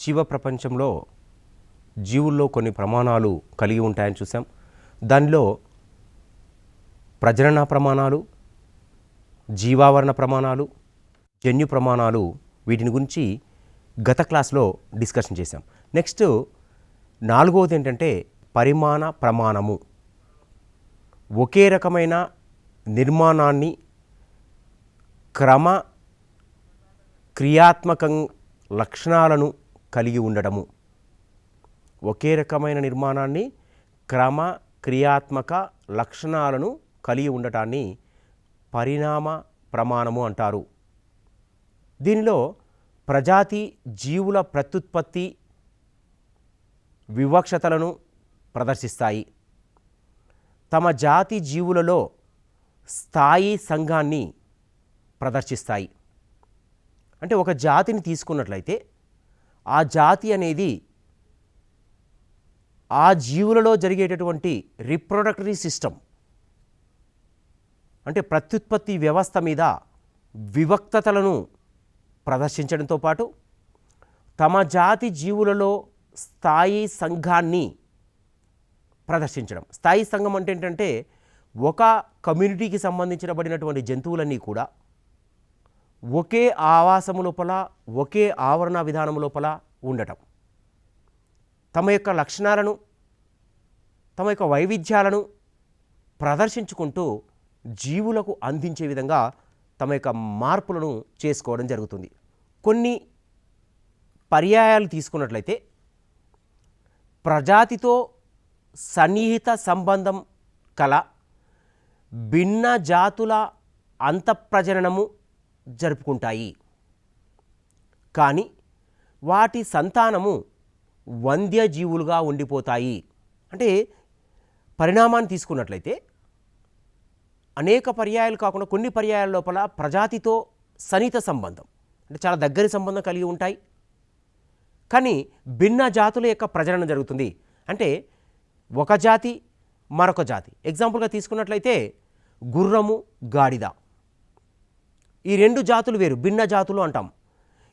జీవ ప్రపంచంలో జీవుల్లో కొన్ని ప్రమాణాలు కలిగి ఉంటాయని చూసాం. దానిలో ప్రజనన ప్రమాణాలు, జీవావరణ ప్రమాణాలు, జన్యు ప్రమాణాలు, వీటిని గురించి గత క్లాస్లో డిస్కషన్ చేశాం. నెక్స్ట్ నాలుగవది ఏంటంటే పరిమాణ ప్రమాణము. ఒకే రకమైన నిర్మాణాన్ని క్రమ క్రియాత్మక లక్షణాలను కలిగి ఉండడము. ఒకే రకమైన నిర్మాణాన్ని క్రమ క్రియాత్మక లక్షణాలను కలిగి ఉండటాన్ని పరిణామ ప్రమాణము అంటారు. దీనిలో ప్రజాతి జీవుల ప్రత్యుత్పత్తి వివక్షతలను ప్రదర్శిస్తాయి. తమ జాతి జీవులలో స్థాయి సంఘాన్ని ప్రదర్శిస్తాయి. అంటే ఒక జాతిని తీసుకున్నట్లయితే ఆ జాతి అనేది ఆ జీవులలో జరిగేటటువంటి రిప్రొడక్టరీ సిస్టమ్ అంటే ప్రత్యుత్పత్తి వ్యవస్థ మీద వివక్తతలను ప్రదర్శించడంతో పాటు తమ జాతి జీవులలో స్థాయి సంఘాన్ని ప్రదర్శించడం. స్థాయి సంఘం అంటే ఏంటంటే ఒక కమ్యూనిటీకి సంబంధించినబడినటువంటి జంతువులన్నీ కూడా ఒకే ఆవాసము లోపల ఒకే ఆవరణ విధానం లోపల ఉండటం, తమ యొక్క లక్షణాలను తమ యొక్క వైవిధ్యాలను ప్రదర్శించుకుంటూ జీవులకు అందించే విధంగా తమ యొక్క మార్పులను చేసుకోవడం జరుగుతుంది. కొన్ని పర్యాయాలు తీసుకున్నట్లయితే ప్రజాతితో సన్నిహిత సంబంధం కల భిన్న జాతుల అంతఃప్రజననము జరుపుకుంటాయి. కానీ వాటి సంతానము వంద్యజీవులుగా ఉండిపోతాయి. అంటే పరిణామాన్ని తీసుకున్నట్లయితే అనేక పర్యాయాలు కాకుండా కొన్ని పర్యాయాల లోపల ప్రజాతితో సన్నిహిత సంబంధం అంటే చాలా దగ్గరి సంబంధం కలిగి ఉంటాయి. కానీ భిన్న జాతుల యొక్క ప్రజననం జరుగుతుంది. అంటే ఒక జాతి మరొక జాతి. ఎగ్జాంపుల్గా తీసుకున్నట్లయితే గుర్రము, గాడిద, ఈ రెండు జాతులు వేరు, భిన్న జాతులు అంటాం.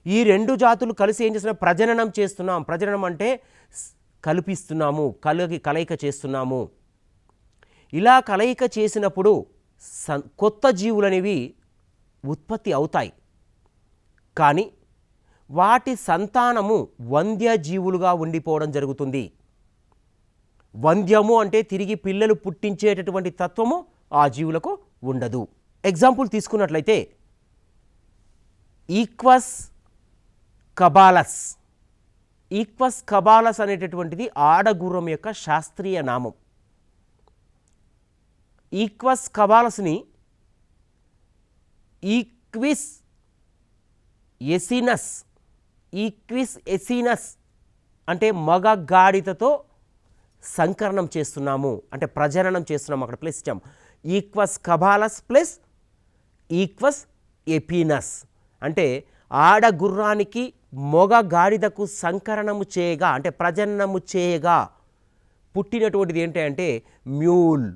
ఈ రెండు జాతులు కలిసి ఏం చేస్తున్నాం? ప్రజననం చేస్తున్నాం. ప్రజననం అంటే కల్పిస్తున్నాము, కలయిక చేస్తున్నాము. ఇలా కలయిక చేసినప్పుడు కొత్త జీవులు అనేవి ఉత్పత్తి అవుతాయి. కానీ వాటి సంతానము వంద్యజీవులుగా ఉండిపోవడం జరుగుతుంది. వంద్యము అంటే తిరిగి పిల్లలు పుట్టించేటటువంటి తత్వము ఆ జీవులకు ఉండదు. ఎగ్జాంపుల్ తీసుకున్నట్లయితే ఈక్వస్ కబాలస్. ఈక్వస్ కబాలస్ అనేటటువంటిది ఆడగుర్రం యొక్క శాస్త్రీయ నామం. ఈక్వస్ కబాలస్ని ఈక్విస్ ఎసినస్ అంటే మగ గాడిదతో సంకరణం చేస్తున్నాము, అంటే ప్రజననం చేస్తున్నాము. అక్కడ ప్లస్ ఇచ్చాం. ఈక్వస్ కబాలస్ ప్లస్ ఈక్వస్ ఎపినస్ అంటే ఆడగుర్రానికి మొగ గాడిదకు సంకరణము చేయగా అంటే ప్రజననము చేయగా పుట్టినటువంటిది ఏంటంటే మ్యూల్.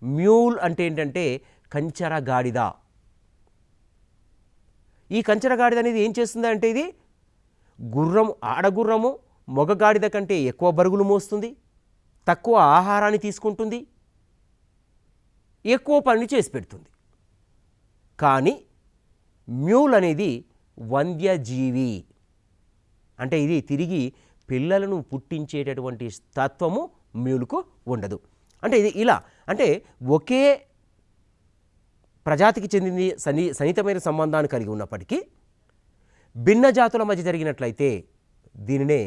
మ్యూల్ అంటే ఏంటంటే కంచర గాడిద. ఈ కంచర గాడిద అనేది ఏం చేస్తుంది అంటే ఇది గుర్రం, ఆడగుర్రము మొగ గాడిద కంటే ఎక్కువ బరుగులు మోస్తుంది, తక్కువ ఆహారాన్ని తీసుకుంటుంది, ఎక్కువ పని చేసి పెడుతుంది. కానీ మ్యూల్ అనేది వంద్యజీవి. అంటే ఇది తిరిగి పిల్లలను పుట్టించేటటువంటి తత్వము మ్యూల్కు ఉండదు. అంటే ఇది ఇలా అంటే ఒకే ప్రజాతికి చెందింది సన్నిహితమైన సంబంధాన్ని కలిగి ఉన్నప్పటికీ భిన్న జాతుల మధ్య జరిగినట్లయితే దీనినే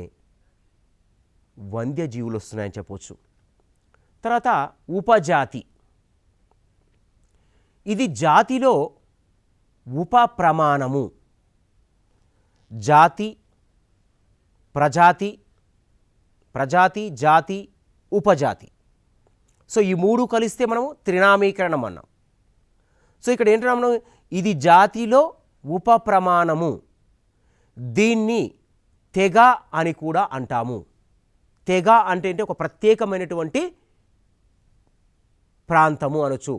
వంద్యజీవులు వస్తున్నాయని చెప్పవచ్చు. తర్వాత ఉపజాతి. ఇది జాతిలో ఉప ప్రమాణము. జాతి, ప్రజాతి, జాతి, ఉపజాతి. సో ఈ మూడు కలిస్తే మనము త్రినామీకరణం అన్నాం. సో ఇక్కడ ఏంటంటే మనం ఇది జాతిలో ఉప ప్రమాణము. దీన్ని తెగ అని కూడా అంటాము. తెగ అంటే ఒక ప్రత్యేకమైనటువంటి ప్రాంతము అనొచ్చు,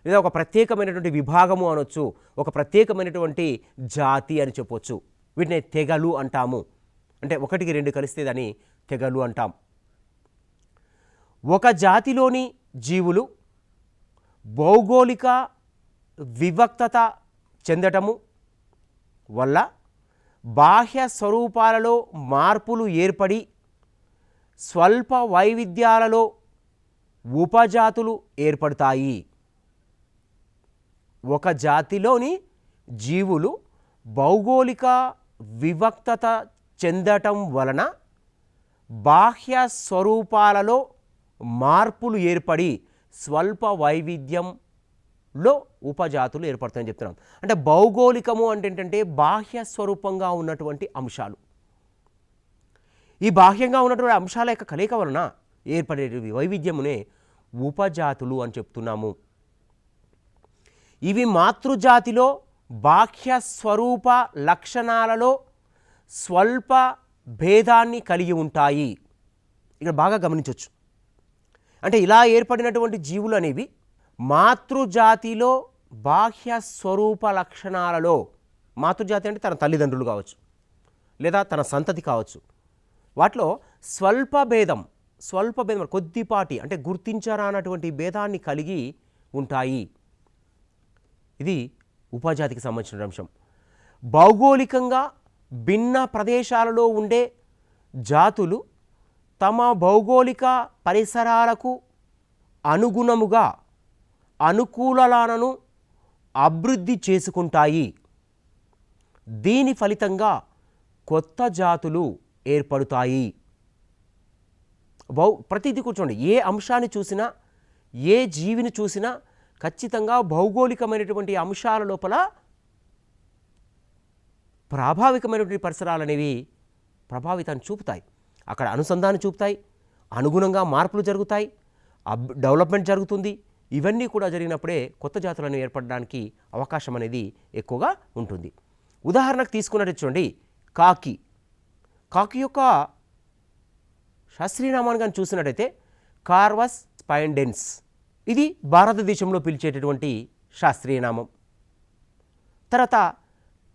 లేదా ఒక ప్రత్యేకమైనటువంటి విభాగము అనొచ్చు, ఒక ప్రత్యేకమైనటువంటి జాతి అని చెప్పొచ్చు. వీటిని తెగలు అంటాము. అంటే ఒకటికి రెండు కలిస్తే దాన్ని తెగలు అంటాం. ఒక జాతిలోని జీవులు భౌగోళిక వివక్తత చెందటము వల్ల బాహ్య స్వరూపాలలో మార్పులు ఏర్పడి స్వల్ప వైవిధ్యాలలో ఉపజాతులు ఏర్పడతాయి. ఒక జాతిలోని జీవులు భౌగోళిక వివక్తత చెందటం వలన బాహ్య స్వరూపాలలో మార్పులు ఏర్పడి స్వల్ప వైవిధ్యంలో ఉపజాతులు ఏర్పడతాయని చెప్తున్నాం. అంటే భౌగోళికము అంటే ఏంటంటే బాహ్య స్వరూపంగా ఉన్నటువంటి అంశాలు. ఈ బాహ్యంగా ఉన్నటువంటి అంశాల యొక్క కలయిక వలన ఏర్పడే వైవిధ్యమునే ఉపజాతులు అని చెప్తున్నాము. ఇవి మాతృజాతిలో బాహ్య స్వరూప లక్షణాలలో స్వల్ప భేదాన్ని కలిగి ఉంటాయి. ఇక్కడ బాగా గమనించవచ్చు. అంటే ఇలా ఏర్పడినటువంటి జీవులు అనేవి మాతృజాతిలో బాహ్య స్వరూప లక్షణాలలో, మాతృజాతి అంటే తన తల్లిదండ్రులు కావచ్చు లేదా తన సంతతి కావచ్చు, వాటిలో స్వల్ప భేదం కొద్దిపాటి అంటే గుర్తించరానటువంటి భేదాన్ని కలిగి ఉంటాయి. ఇది ఉపజాతికి సంబంధించిన అంశం. భౌగోళికంగా భిన్న ప్రదేశాలలో ఉండే జాతులు తమ భౌగోళిక పరిసరాలకు అనుగుణముగా అనుకూలలను అభివృద్ధి చేసుకుంటాయి. దీని ఫలితంగా కొత్త జాతులు ఏర్పడతాయి. ప్రతిదీ కూర్చోండి, ఏ అంశాన్ని చూసినా ఏ జీవిని చూసినా ఖచ్చితంగా భౌగోళికమైనటువంటి అంశాల లోపల ప్రాభావికమైనటువంటి పరిసరాలు అనేవి ప్రభావితాన్ని చూపుతాయి. అక్కడ అనుసంధానం చూపుతాయి, అనుగుణంగా మార్పులు జరుగుతాయి, డెవలప్మెంట్ జరుగుతుంది. ఇవన్నీ కూడా జరిగినప్పుడే కొత్త జాతులను ఏర్పడడానికి అవకాశం అనేది ఎక్కువగా ఉంటుంది. ఉదాహరణకు తీసుకున్నట్టు చూడండి, కాకి యొక్క శాస్త్రీయనామాన్ని కానీ చూసినట్టయితే కార్వస్ స్పైండెన్స్. ఇది భారతదేశంలో పిలిచేటటువంటి శాస్త్రీయనామం. తర్వాత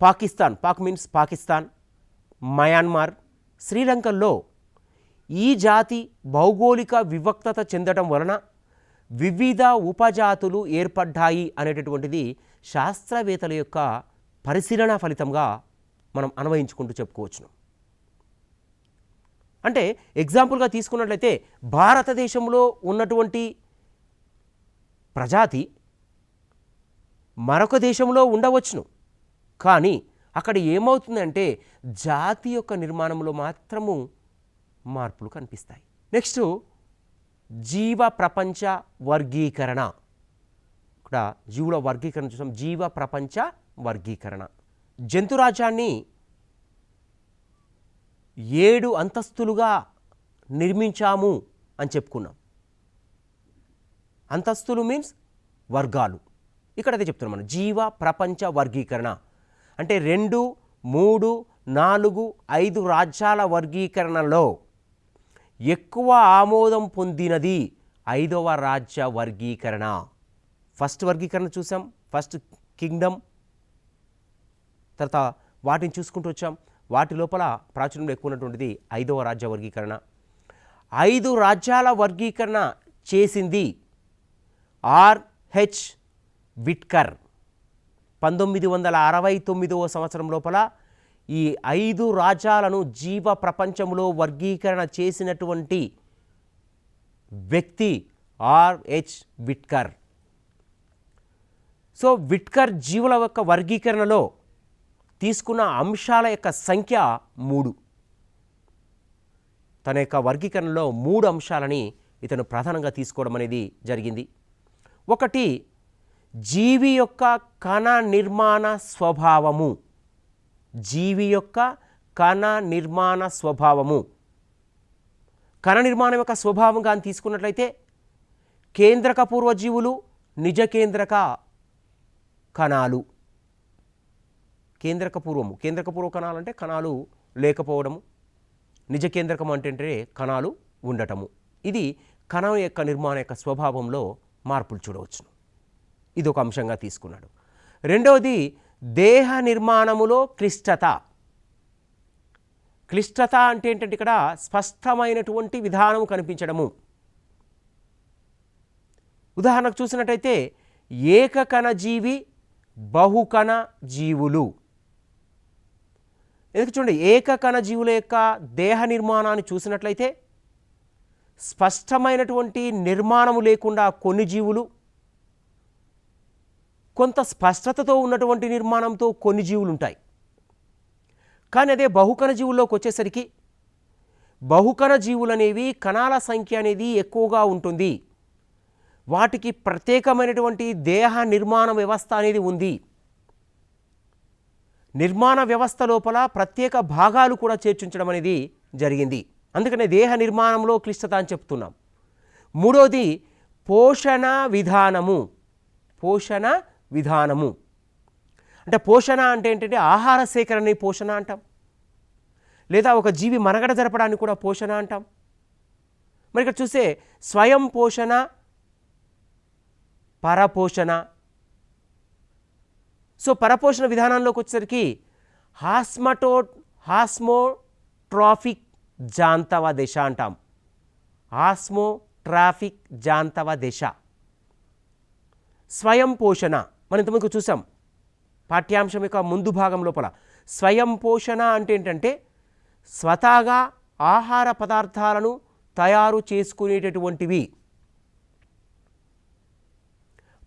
పాక్ మీన్స్ పాకిస్తాన్, మయన్మార్, శ్రీలంకల్లో ఈ జాతి భౌగోళిక వివక్తత చెందడం వలన వివిధ ఉపజాతులు ఏర్పడ్డాయి అనేటటువంటిది శాస్త్రవేత్తల యొక్క పరిశీలన ఫలితంగా మనం అన్వయించుకుంటూ చెప్పుకోవచ్చును. అంటే ఎగ్జాంపుల్గా తీసుకున్నట్లయితే భారతదేశంలో ఉన్నటువంటి ప్రజాతి మరొక దేశంలో ఉండవచ్చును, కానీ అక్కడ ఏమవుతుందంటే జాతి యొక్క నిర్మాణంలో మాత్రము మార్పులు కనిపిస్తాయి. నెక్స్ట్ జీవ ప్రపంచ వర్గీకరణ. ఇక్కడ జీవుల వర్గీకరణ చూసాం. జీవ ప్రపంచ వర్గీకరణ. జంతురాజ్యాన్ని 7 అంతస్తులుగా నిర్మించాము అని చెప్పుకున్నాం. అంతస్తులు మీన్స్ వర్గాలు. ఇక్కడ అదే చెప్తున్నాం మనం, జీవ ప్రపంచ వర్గీకరణ అంటే 2, 3, 4, 5 రాజ్యాల వర్గీకరణలో ఎక్కువ ఆమోదం పొందినది 5వ రాజ్య వర్గీకరణ. ఫస్ట్ వర్గీకరణ చూసాం, ఫస్ట్ కింగ్డమ్. తర్వాత వాటిని చూసుకుంటూ వచ్చాం. వాటి లోపల ప్రాచుర్యంలో ఎక్కువ ఉన్నటువంటిది 5వ రాజ్య వర్గీకరణ. 5 రాజ్యాల వర్గీకరణ చేసింది ఆర్హెచ్ విట్కర్. 1969వ సంవత్సరం లోపల ఈ 5 రాజ్యాలను జీవ ప్రపంచంలో వర్గీకరణ చేసినటువంటి వ్యక్తి ఆర్హెచ్ విట్కర్. సో విట్కర్ జీవుల యొక్క వర్గీకరణలో తీసుకున్న అంశాల యొక్క సంఖ్య 3. తన యొక్క వర్గీకరణలో 3 అంశాలని ఇతను ప్రధానంగా తీసుకోవడం అనేది జరిగింది. ఒకటి, జీవి యొక్క కణ నిర్మాణ స్వభావము. జీవి యొక్క కణ నిర్మాణ స్వభావము. కణ నిర్మాణం యొక్క స్వభావం కానీ తీసుకున్నట్లయితే కేంద్రక పూర్వజీవులు, నిజ కేంద్రక కణాలు. కేంద్రక పూర్వ కణాలు అంటే కణాలు లేకపోవడము, నిజ కేంద్రకం అంటే కణాలు ఉండటము. ఇది కణం యొక్క నిర్మాణ యొక్క స్వభావంలో మార్పులు చూడవచ్చును. ఇది ఒక అంశంగా తీసుకున్నాడు. రెండవది, దేహ నిర్మాణములో క్లిష్టత. క్లిష్టత అంటే ఏంటంటే ఇక్కడ స్పష్టమైనటువంటి విధానం కనిపించడము. ఉదాహరణకు చూసినట్టయితే ఏకకణ జీవి, బహుకణ జీవులు. ఎందుకు చూడండి, ఏకకణ జీవుల యొక్క దేహ నిర్మాణాన్ని చూసినట్లయితే స్పష్టమైనటువంటి నిర్మాణము లేకుండా కొన్ని జీవులు, కొంత స్పష్టతతో ఉన్నటువంటి నిర్మాణంతో కొన్ని జీవులు ఉంటాయి. కానీ అదే బహుకణ జీవుల్లోకి వచ్చేసరికి బహుకణ జీవులు అనేవి కణాల సంఖ్య అనేది ఎక్కువగా ఉంటుంది. వాటికి ప్రత్యేకమైనటువంటి దేహ నిర్మాణ వ్యవస్థ అనేది ఉంది. నిర్మాణ వ్యవస్థ లోపల ప్రత్యేక భాగాలు కూడా చేర్చుంచడం అనేది జరిగింది. అందుకనే దేహ నిర్మాణంలో క్లిష్టత అని చెప్తున్నాం. మూడోది పోషణ విధానము. పోషణ విధానము అంటే పోషణ అంటే ఏంటంటే ఆహార సేకరణని పోషణ అంటాం, లేదా ఒక జీవి మనుగడ జరపడాన్ని కూడా పోషణ అంటాం. మరి ఇక్కడ చూస్తే స్వయం పోషణ, పరపోషణ. సో పరపోషణ విధానంలోకి వచ్చేసరికి హాస్మోట్రాఫిక్ జాంతవ దశ అంటాం. హాస్మోట్రాఫిక్ జాంతవ దశ. స్వయం పోషణ మనం ఇంతకుముందు చూసాం పాఠ్యాంశం యొక్క ముందు భాగం లోపల. స్వయం పోషణ అంటే ఏంటంటే స్వతహాగా ఆహార పదార్థాలను తయారు చేసుకునేటటువంటివి.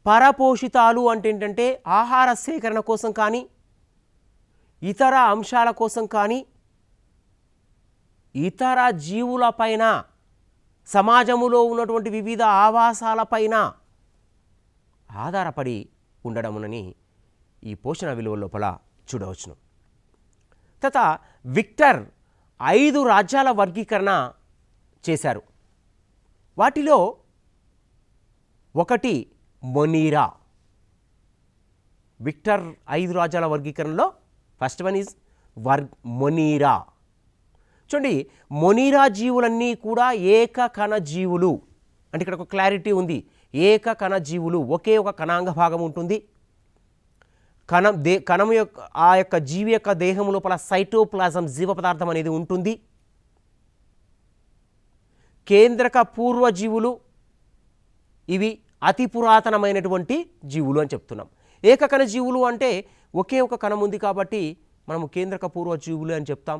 పరపోషితాలు అంటే ఏంటంటే ఆహార సేకరణ కోసం కానీ ఇతర అంశాల కోసం కానీ ఇతర జీవులపైన, సమాజములో ఉన్నటువంటి వివిధ ఆవాసాలపైన ఆధారపడి ఉండడమునని ఈ పోషణ విలువ లోపల చూడవచ్చును. తత విక్టర్ 5 రాజ్యాల వర్గీకరణ చేశారు. వాటిలో ఒకటి మొనీరా. విక్టర్ 5 రాజ్యాల వర్గీకరణలో ఫస్ట్ వన్ ఈజ్ మొనీరా. చూడండి, మొనీరా జీవులన్నీ కూడా ఏకకణ జీవులు. అంటే ఇక్కడ ఒక క్లారిటీ ఉంది. ఏకకణ జీవులు, ఒకే ఒక కణాంగ భాగం ఉంటుంది. కణం యొక్క ఆ యొక్క జీవి యొక్క దేహం లోపల సైటోప్లాజం, జీవ పదార్థం అనేది ఉంటుంది. కేంద్రక పూర్వ జీవులు ఇవి అతి పురాతనమైనటువంటి జీవులు అని చెప్తున్నాం. ఏకకణ జీవులు అంటే ఒకే ఒక కణం ఉంది కాబట్టి మనము కేంద్రక పూర్వ జీవులు అని చెప్తాం.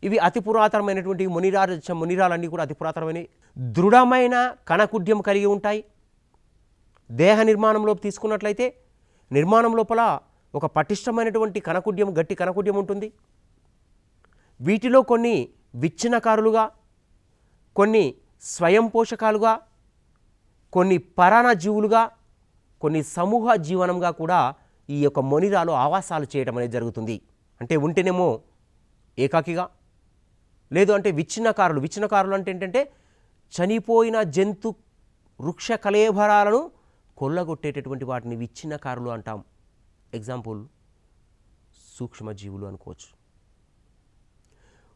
ఇవి అతి పురాతనమైనటువంటి మొనిరాలన్నీ కూడా అతి పురాతనమైనవి. దృఢమైన కణకుడ్యం కలిగి ఉంటాయి. దేహ నిర్మాణంలో తీసుకున్నట్లయితే నిర్మాణం లోపల ఒక పటిష్టమైనటువంటి కణకుడ్యం, గట్టి కణకుడ్యం ఉంటుంది. వీటిలో కొన్ని విచ్ఛిన్నకారులుగా, కొన్ని స్వయం పోషకాలుగా, కొన్ని పరాణ జీవులుగా, కొన్ని సమూహ జీవనంగా కూడా ఈ యొక్క మొనిరాలు ఆవాసాలు చేయడం అనేది జరుగుతుంది. అంటే ఉంటేనేమో ఏకాకిగా, లేదు అంటే విచ్ఛిన్నకారులు. విచ్ఛిన్నకారులు అంటే ఏంటంటే చనిపోయిన జంతు వృక్ష కళేబరాలను కొల్లగొట్టేటటువంటి వాటిని విచ్ఛిన్నకారులు అంటాం. ఎగ్జాంపుల్ సూక్ష్మజీవులు అనుకోవచ్చు.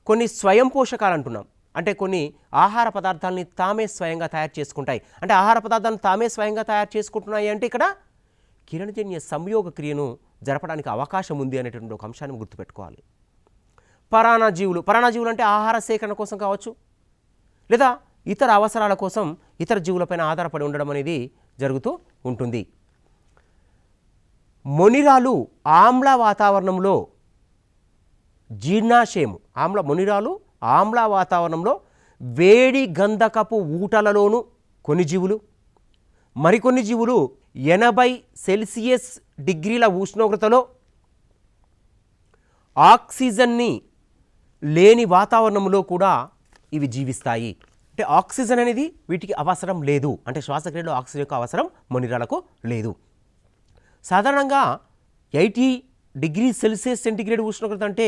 కొన్ని స్వయం పోషకాలు అంటున్నాం. అంటే కొన్ని ఆహార పదార్థాలని తామే స్వయంగా తయారు చేసుకుంటాయి. అంటే ఆహార పదార్థాలను తామే స్వయంగా తయారు చేసుకుంటున్నాయి అంటే ఇక్కడ కిరణజన్య సంయోగ క్రియను జరపడానికి అవకాశం ఉంది అనేటువంటి ఒక అంశాన్ని గుర్తుపెట్టుకోవాలి. పరాణజీవులు అంటే ఆహార సేకరణ కోసం కావచ్చు, లేదా ఇతర అవసరాల కోసం ఇతర జీవులపైన ఆధారపడి ఉండడం అనేది జరుగుతూ ఉంటుంది. మొనిరాలు ఆమ్ల వాతావరణంలో జీర్ణాశయము. మొనిరాలు ఆమ్ల వాతావరణంలో వేడి గంధకపు ఊటలలోనూ కొన్ని జీవులు, మరికొన్ని జీవులు 80 సెల్సియస్ డిగ్రీల ఉష్ణోగ్రతలో ఆక్సిజన్ని లేని వాతావరణంలో కూడా ఇవి జీవిస్తాయి. అంటే ఆక్సిజన్ అనేది వీటికి అవసరం లేదు. అంటే శ్వాసక్రియలో ఆక్సిజన్ యొక్క అవసరం మొనిరాలకు లేదు. సాధారణంగా 80 డిగ్రీ సెల్సియస్ సెంటిగ్రేడ్ ఉష్ణోగ్రత అంటే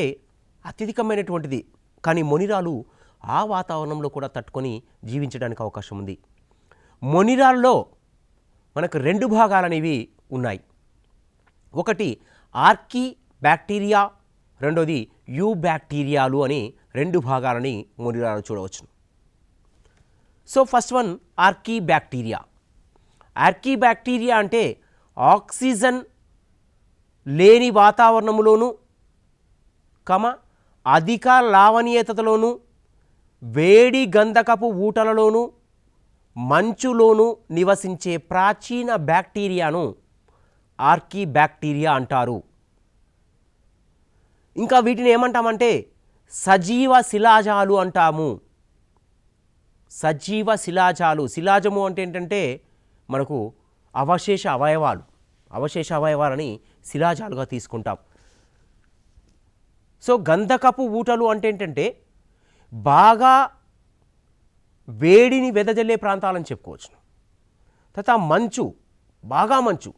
అత్యధికమైనటువంటిది. కానీ మొనిరాలు ఆ వాతావరణంలో కూడా తట్టుకొని జీవించడానికి అవకాశం ఉంది. మొనిరాల్లో మనకు 2 భాగాలనేవి ఉన్నాయి. ఒకటి ఆర్కీ బ్యాక్టీరియా, రెండోది యూ బ్యాక్టీరియాలు అని 2 భాగాలని మొనిరాలు చూడవచ్చు. So first one archaea bacteria. Archaea bacteria అంటే ఆక్సిజన్ లేని వాతావరణంలోనూ అధిక లావణీయతలోను, వేడి గంధకపు ఊటలలోను, మంచులోను నివసించే ప్రాచీన బ్యాక్టీరియాను ఆర్కీబ్యాక్టీరియా అంటారు. ఇంకా వీటిని ఏమంటామంటే సజీవ శిలాజాలు అంటాము. సజీవ శిలాజాలు. శిలాజము అంటే ఏంటంటే మనకు అవశేష అవయవాలని శిలాజాలుగా తీసుకుంటాం. సో గంధకపు ఊటలు అంటే ఏంటంటే బాగా వేడిని వెదజల్లే ప్రాంతాలని చెప్పుకోవచ్చు. తర్వాత మంచు, బాగా మంచు,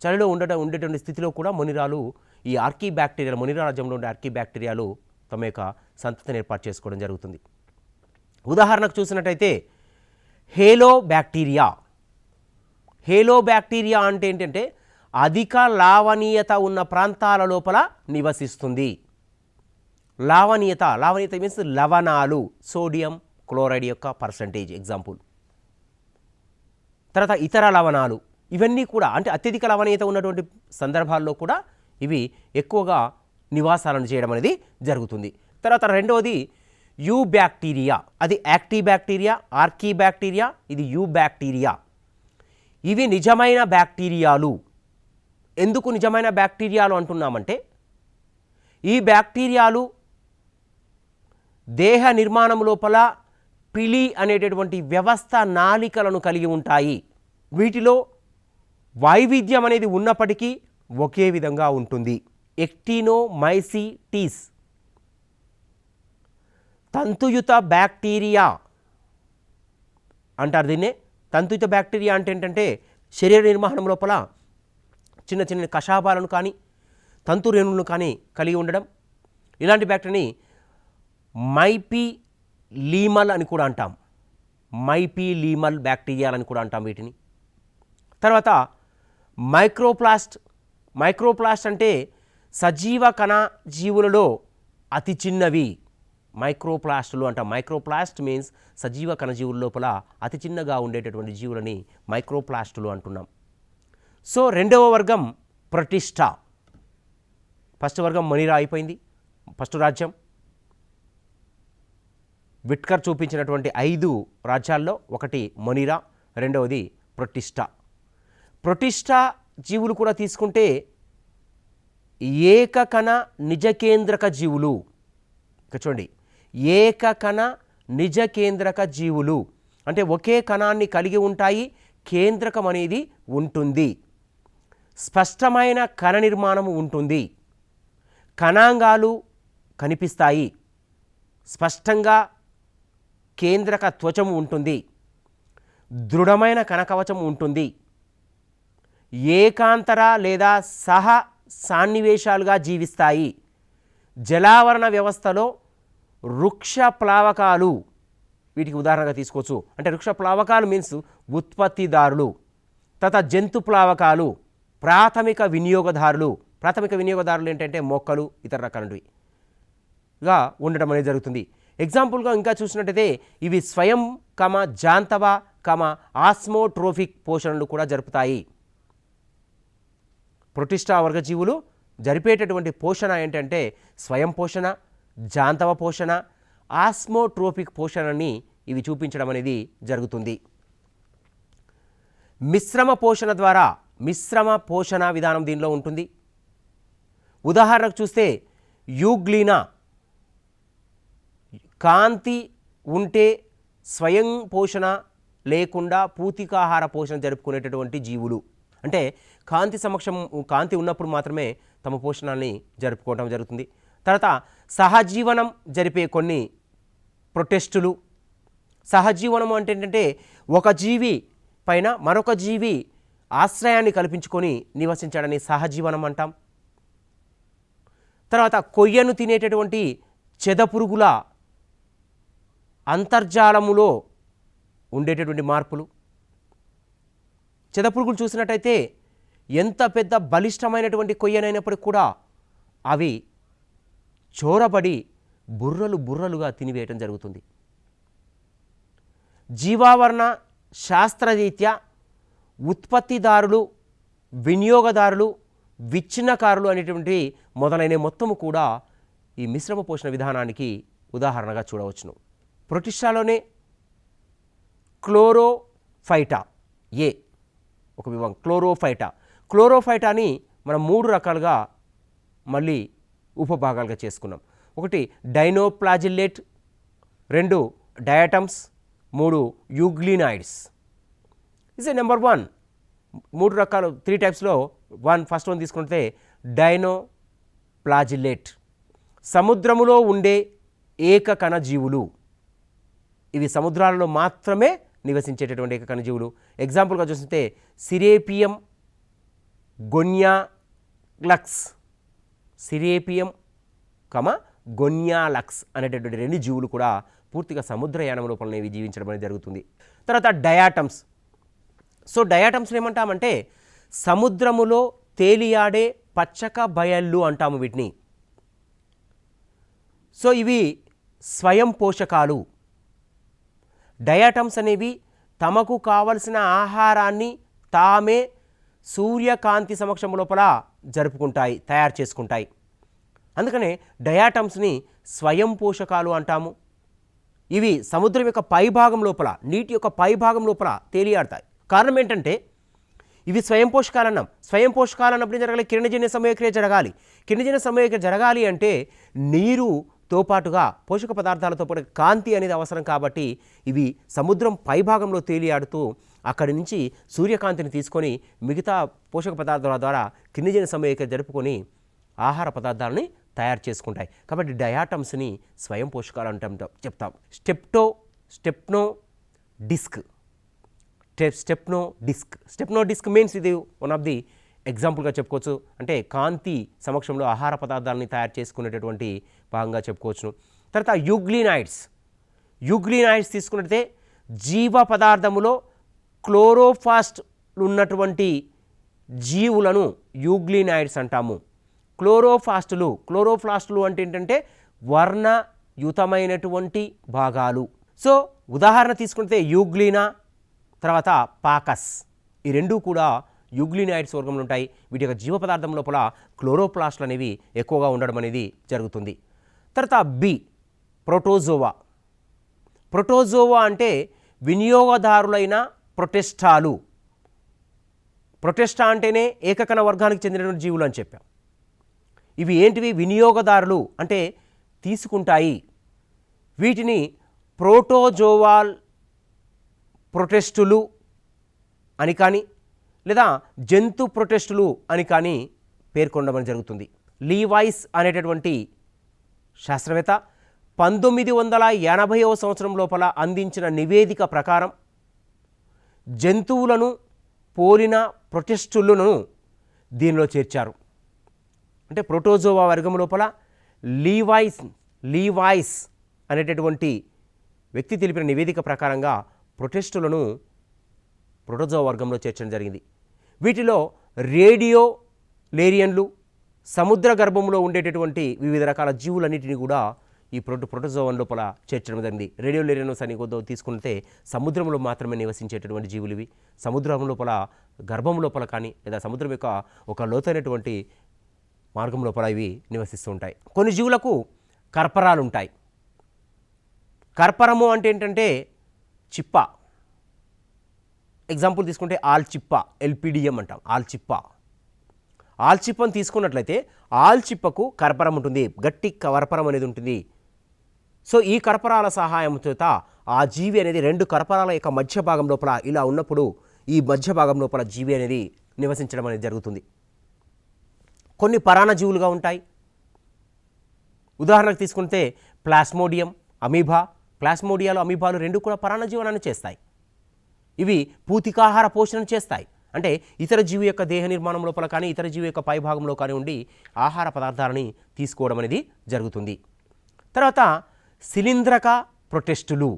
చలిలో ఉండేటువంటి స్థితిలో కూడా మొనిరాలు, ఈ ఆర్కీబ్యాక్టీరియాలు, మొనిరా రాజ్యంలో ఉండే ఆర్కీబ్యాక్టీరియాలు తమ యొక్క సంతతిని ఏర్పాటు చేసుకోవడం జరుగుతుంది. ఉదాహరణకు చూసినట్టయితే హేలోబ్యాక్టీరియా. హేలోబ్యాక్టీరియా అంటే ఏంటంటే అధిక లావణీయత ఉన్న ప్రాంతాల లోపల నివసిస్తుంది. లావణీయత మీన్స్ లవణాలు, సోడియం క్లోరైడ్ యొక్క పర్సంటేజ్ ఎగ్జాంపుల్. తర్వాత ఇతర లవణాలు, ఇవన్నీ కూడా అంటే అత్యధిక లవణీయత ఉన్నటువంటి సందర్భాల్లో కూడా ఇవి ఎక్కువగా నివాసాలను చేయడం అనేది జరుగుతుంది. తర్వాత రెండవది యూ బ్యాక్టీరియా. అది యాక్టివ్ బ్యాక్టీరియా, ఆర్కీబ్యాక్టీరియా, ఇది యూ బ్యాక్టీరియా. ఇవి నిజమైన బ్యాక్టీరియాలు. ఎందుకు నిజమైన బ్యాక్టీరియాలు అంటున్నామంటే ఈ బ్యాక్టీరియాలు దేహ నిర్మాణం లోపల పిలి అనేటటువంటి వ్యవస్థ నాళికలను కలిగి ఉంటాయి. వీటిలో వైవిధ్యం అనేది ఉన్నప్పటికీ ఒకే విధంగా ఉంటుంది. ఎక్టినోమైసిటీస్ తంతుయుత బ్యాక్టీరియా అంటారు దీన్నే. తంతుయుత బ్యాక్టీరియా అంటే ఏంటంటే శరీర నిర్మాణం లోపల చిన్న చిన్న కషాపాలను కానీ తంతు రేణువులను కానీ కలిగి ఉండడం. ఇలాంటి బ్యాక్టీరియాని మైపీలీమల్ అని కూడా అంటాం. మైపీలీమల్ బ్యాక్టీరియాలని కూడా అంటాం వీటిని. తర్వాత మైక్రోప్లాస్ట్ అంటే సజీవ కణ జీవులలో అతి చిన్నవి మైక్రోప్లాస్టులు అంటాం. మైక్రోప్లాస్ట్ మీన్స్ సజీవ కణజీవుల లోపల అతి చిన్నగా ఉండేటటువంటి జీవులని మైక్రోప్లాస్టులు అంటున్నాం. సో రెండవ వర్గం ప్రొటిస్టా. ఫస్ట్ వర్గం మొనిరా అయిపోయింది, ఫస్ట్ రాజ్యం. విట్కర్ చూపించినటువంటి 5 రాజ్యాల్లో ఒకటి మొనిరా, రెండవది ప్రొటిస్టా. ప్రొటిస్టా జీవులు కూడా తీసుకుంటే ఏకకణ నిజకేంద్రక జీవులు. ఇక చూడండి, ఏకకణ నిజకేంద్రక జీవులు అంటే ఒకే కణాన్ని కలిగి ఉంటాయి, కేంద్రకం అనేది ఉంటుంది, స్పష్టమైన కణ నిర్మాణము ఉంటుంది, కణాంగాలు కనిపిస్తాయి, స్పష్టంగా కేంద్రక త్వచము ఉంటుంది, దృఢమైన కణకవచం ఉంటుంది, ఏకాంతర లేదా సహ సాన్నివేశాలుగా జీవిస్తాయి, జలావరణ వ్యవస్థలో వృక్ష ప్లావకాలు వీటికి ఉదాహరణగా తీసుకోవచ్చు. అంటే వృక్ష ప్లావకాలు మీన్స్ ఉత్పత్తిదారులు. తర్వాత జంతు ప్లావకాలు ప్రాథమిక వినియోగదారులు. ప్రాథమిక వినియోగదారులు ఏంటంటే మొక్కలు, ఇతర రకాలవి ఉండడం అనేది జరుగుతుంది. ఎగ్జాంపుల్గా ఇంకా చూసినట్టయితే ఇవి స్వయం జాంతవ ఆస్మోట్రోఫిక్ పోషణలు కూడా జరుపుతాయి. ప్రొటిస్టా వర్గజీవులు జరిపేటటువంటి పోషణ ఏంటంటే స్వయం పోషణ, జాంతవ పోషణ, ఆస్మోట్రోఫిక్ పోషణని ఇవి చూపించడం అనేది జరుగుతుంది. మిశ్రమ పోషణ విధానం దీనిలో ఉంటుంది. ఉదాహరణకు చూస్తే యూగ్లీనా కాంతి ఉంటే స్వయం పోషణ లేకుండా పూతికాహార పోషణ జరుపుకునేటటువంటి జీవులు. అంటే కాంతి ఉన్నప్పుడు మాత్రమే తమ పోషణాన్ని జరుపుకోవడం జరుగుతుంది. తర్వాత సహజీవనం జరిపే కొన్ని ప్రొటెస్టులు. సహజీవనం అంటే ఏంటంటే ఒక జీవి పైన మరొక జీవి ఆశ్రయాన్ని కల్పించుకొని నివసించడాన్ని సహజీవనం అంటాం. తర్వాత కొయ్యను తినేటటువంటి చెదపురుగుల అంతర్జాలములో ఉండేటటువంటి మార్పులు. చెదపురుగులు చూసినట్టయితే ఎంత పెద్ద బలిష్టమైనటువంటి కొయ్యనైనప్పటికీ కూడా అవి చోరబడి బుర్రలుగా తినివేయటం జరుగుతుంది. జీవావరణ శాస్త్రరీత్యా ఉత్పత్తిదారులు, వినియోగదారులు, విచ్ఛిన్నకారులు అనేటువంటి మొదలైన మొత్తము కూడా ఈ మిశ్రమ పోషణ విధానానికి ఉదాహరణగా చూడవచ్చును. ప్రొటిస్టాలోనే క్లోరోఫైటా ఏ ఒక విభాగం క్లోరోఫైటాని మనం 3 రకాలుగా మళ్ళీ ఉపభాగాలుగా చేసుకున్నాం. ఒకటి డైనోప్లాజిల్లేట్, 2 diatoms, 3 euglenoids. Is a number 1. 3 రకాలు 3 టైప్స్లో ఫస్ట్ వన్ తీసుకుంటే డైనోప్లాజిల్లేట్. సముద్రములో ఉండే ఏకకణ జీవులు. ఇవి సముద్రాలలో మాత్రమే నివసించేటటువంటి ఏకకణ జీవులు. ఎగ్జాంపుల్గా చూస్తే సిరేపియం గొన్యాలక్స్, సిరేపియం గొన్యాలక్స్ అనేటటువంటి 2 జీవులు కూడా పూర్తిగా సముద్రయానం లోపలనే ఇవి జీవించడం అనేది జరుగుతుంది. తర్వాత డయాటమ్స్. సో డయాటమ్స్ని ఏమంటామంటే సముద్రములో తేలియాడే పచ్చక బయళ్ళు అంటాము వీటిని. సో ఇవి స్వయం పోషకాలు. డయాటమ్స్ అనేవి తమకు కావలసిన ఆహారాన్ని తామే సూర్యకాంతి సమక్షం లోపల జరుపుకుంటాయి, తయారు చేసుకుంటాయి. అందుకనే డయాటమ్స్ని స్వయం పోషకాలు అంటాము. ఇవి సముద్రం యొక్క పైభాగం లోపల, నీటి యొక్క పైభాగం లోపల తేలియాడతాయి. కారణం ఏంటంటే ఇవి స్వయం పోషకాలన్నాం. స్వయం పోషకాలన్నప్పుడు జరగాలి, కిరణజన్య సమయక్రియ జరగాలి. కిరణజన్య సమయక్రియ జరగాలి అంటే నీరుతో పాటుగా పోషక పదార్థాలతో పాటు కాంతి అనేది అవసరం. కాబట్టి ఇవి సముద్రం పైభాగంలో తేలియాడుతూ అక్కడి నుంచి సూర్యకాంతిని తీసుకొని మిగతా పోషక పదార్థాల ద్వారా కిరణజన్య సమయక్రియ జరుపుకొని ఆహార పదార్థాలని తయారు చేసుకుంటాయి. కాబట్టి డయాటమ్స్ని స్వయం పోషకాలు అంటాం చెప్తాం. స్టెప్నో డిస్క్ మీన్స్ ఇది వన్ ఆఫ్ ది ఎగ్జాంపుల్గా చెప్పుకోవచ్చు. అంటే కాంతి సమక్షంలో ఆహార పదార్థాలని తయారు చేసుకునేటటువంటి భాగంగా చెప్పుకోవచ్చును. తర్వాత యూగ్లినాయిడ్స్ తీసుకున్నట్లయితే జీవ పదార్థములో క్లోరోఫాస్ట్ ఉన్నటువంటి జీవులను యూగ్లినాయిడ్స్ అంటాము. క్లోరోఫ్లాస్టులు అంటే ఏంటంటే వర్ణయుతమైనటువంటి భాగాలు. సో ఉదాహరణ తీసుకుంటే యూగ్లినా, తర్వాత పాకస్, ఈ 2 కూడా యూగ్లినాయిడ్స్ వర్గంలో ఉంటాయి. వీటి యొక్క జీవ పదార్థం లోపల క్లోరోప్లాస్ట్లు అనేవి ఎక్కువగా ఉండడం అనేది జరుగుతుంది. తర్వాత బి ప్రోటోజోవా అంటే వినియోగదారులైన ప్రొటిస్టాలు. ప్రొటిస్టా అంటేనే ఏకకణ వర్గానికి చెందినటువంటి జీవులు అని చెప్పాం. ఇవి ఏంటివి? వినియోగదారులు అంటే తీసుకుంటాయి. వీటిని ప్రోటోజోవాల్ ప్రొటిస్టులు అని కానీ లేదా జంతు ప్రొటిస్టులు అని కానీ పేర్కొనడం జరుగుతుంది. లీవైస్ అనేటటువంటి శాస్త్రవేత్త 1980వ సంవత్సరం లోపల అందించిన నివేదిక ప్రకారం జంతువులను పోలిన ప్రొటిస్టులను దీనిలో చేర్చారు. అంటే ప్రోటోజోవా వర్గం లోపల లీవైస్ అనేటటువంటి వ్యక్తి తెలిపిన నివేదిక ప్రకారంగా ప్రొటిస్టులను ప్రోటోజోవా వర్గంలో చేర్చడం జరిగింది. వీటిలో రేడియోలేరియన్లు, సముద్ర గర్భంలో ఉండేటటువంటి వివిధ రకాల జీవులన్నిటిని కూడా ఈ ప్రోటోజోవా లోపల చేర్చడం జరిగింది. రేడియోలేరియన్స్ అని కొద్దిగా తీసుకుంటే సముద్రంలో మాత్రమే నివసించేటటువంటి జీవులు ఇవి. సముద్రం లోపల గర్భం లోపల కానీ లేదా సముద్రం యొక్క ఒక లోతైనటువంటి మార్గం లోపల ఇవి నివసిస్తూ ఉంటాయి. కొన్ని జీవులకు కర్పరాలు ఉంటాయి. కర్పరము అంటే ఏంటంటే చిప్ప. ఎగ్జాంపుల్ తీసుకుంటే ఆల్చిప్ప, ఎల్పిడిఎం అంటాం. ఆల్చిప్పని తీసుకున్నట్లయితే ఆల్చిప్పకు కర్పరం ఉంటుంది, గట్టి కర్పరం అనేది ఉంటుంది. సో ఈ కర్పరాల సహాయంతో ఆ జీవి అనేది 2 కర్పరాల యొక్క మధ్య భాగం లోపల ఇలా ఉన్నప్పుడు ఈ మధ్య భాగం లోపల జీవి అనేది నివసించడం అనేది జరుగుతుంది. కొన్ని పరాన్నజీవులుగా ఉంటాయి. ఉదాహరణకు తీసుకుంటే ప్లాస్మోడియం, అమీబా. ప్లాస్మోడియాలు, అమీబాలు 2 కూడా పరాన్నజీవనాన్ని చేస్తాయి. ఇవి పూతికాహార పోషణ చేస్తాయి. అంటే ఇతర జీవి యొక్క దేహ నిర్మాణం లోపల కానీ ఇతర జీవి యొక్క పైభాగంలో కానీ ఉండి ఆహార పదార్థాలని తీసుకోవడం అనేది జరుగుతుంది. తర్వాత శిలీంద్రక ప్రొటిస్టులు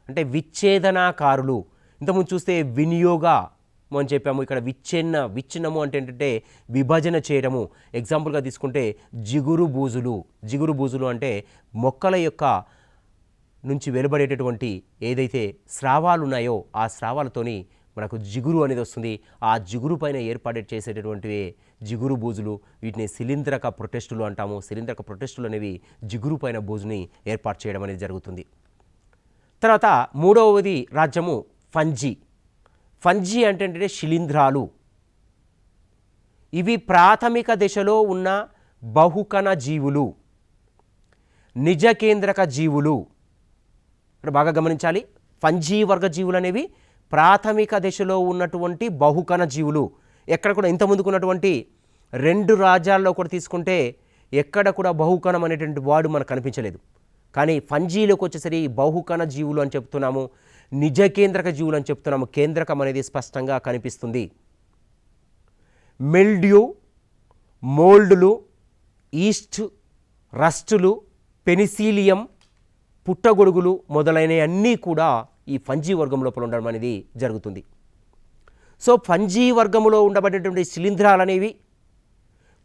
అంటే విచ్ఛేదనాకారులు. ఇంతకుముందు చూస్తే వినియోగము అని చెప్పాము. ఇక్కడ విచ్ఛిన్నము అంటే ఏంటంటే విభజన చేయడము. ఎగ్జాంపుల్గా తీసుకుంటే జిగురు బూజులు అంటే మొక్కల యొక్క నుంచి వెలువడేటటువంటి ఏదైతే స్రావాలు ఉన్నాయో ఆ స్రావాలతోని మనకు జిగురు అనేది వస్తుంది. ఆ జిగురు పైన ఏర్పాటు చేసేటటువంటివి జిగురు బూజులు, వీటిని శిలీంధ్రక ప్రొటెస్టులు అంటాము. శిలీంధ్రక ప్రొటెస్టులు అనేవి జిగురు పైన బూజుని ఏర్పాటు చేయడం అనేది జరుగుతుంది. తర్వాత మూడవది రాజ్యము ఫంజీ. ఫంజీ అంటే శిలీంధ్రాలు. ఇవి ప్రాథమిక దశలో ఉన్న బహుకణ జీవులు, నిజ కేంద్రక జీవులు. బాగా గమనించాలి, ఫంజీ వర్గ జీవులు అనేవి ప్రాథమిక దశలో ఉన్నటువంటి బహుకణ జీవులు. ఎక్కడ కూడా ఇంతకుముందుకు ఉన్నటువంటి 2 రాజ్యాల్లో కూడా తీసుకుంటే ఎక్కడ కూడా బహుకణం అనేటువంటి వాడు మనకు కనిపించలేదు. కానీ ఫంజీలోకి వచ్చేసరి బహుకణ జీవులు అని చెప్తున్నాము, నిజ కేంద్రక జీవులు అని చెప్తున్నాము. కేంద్రకం అనేది స్పష్టంగా కనిపిస్తుంది. మిల్డ్యూ, మోల్డ్లు, ఈస్ట్, రస్టులు, పెనిసిలియం, పుట్టగొడుగులు మొదలైనవన్నీ కూడా ఈ ఫంజీ వర్గం లోపల ఉండడం అనేది జరుగుతుంది. సో ఫంజీ వర్గంలో ఉండబడేటువంటి శిలీంధ్రాలు అనేవి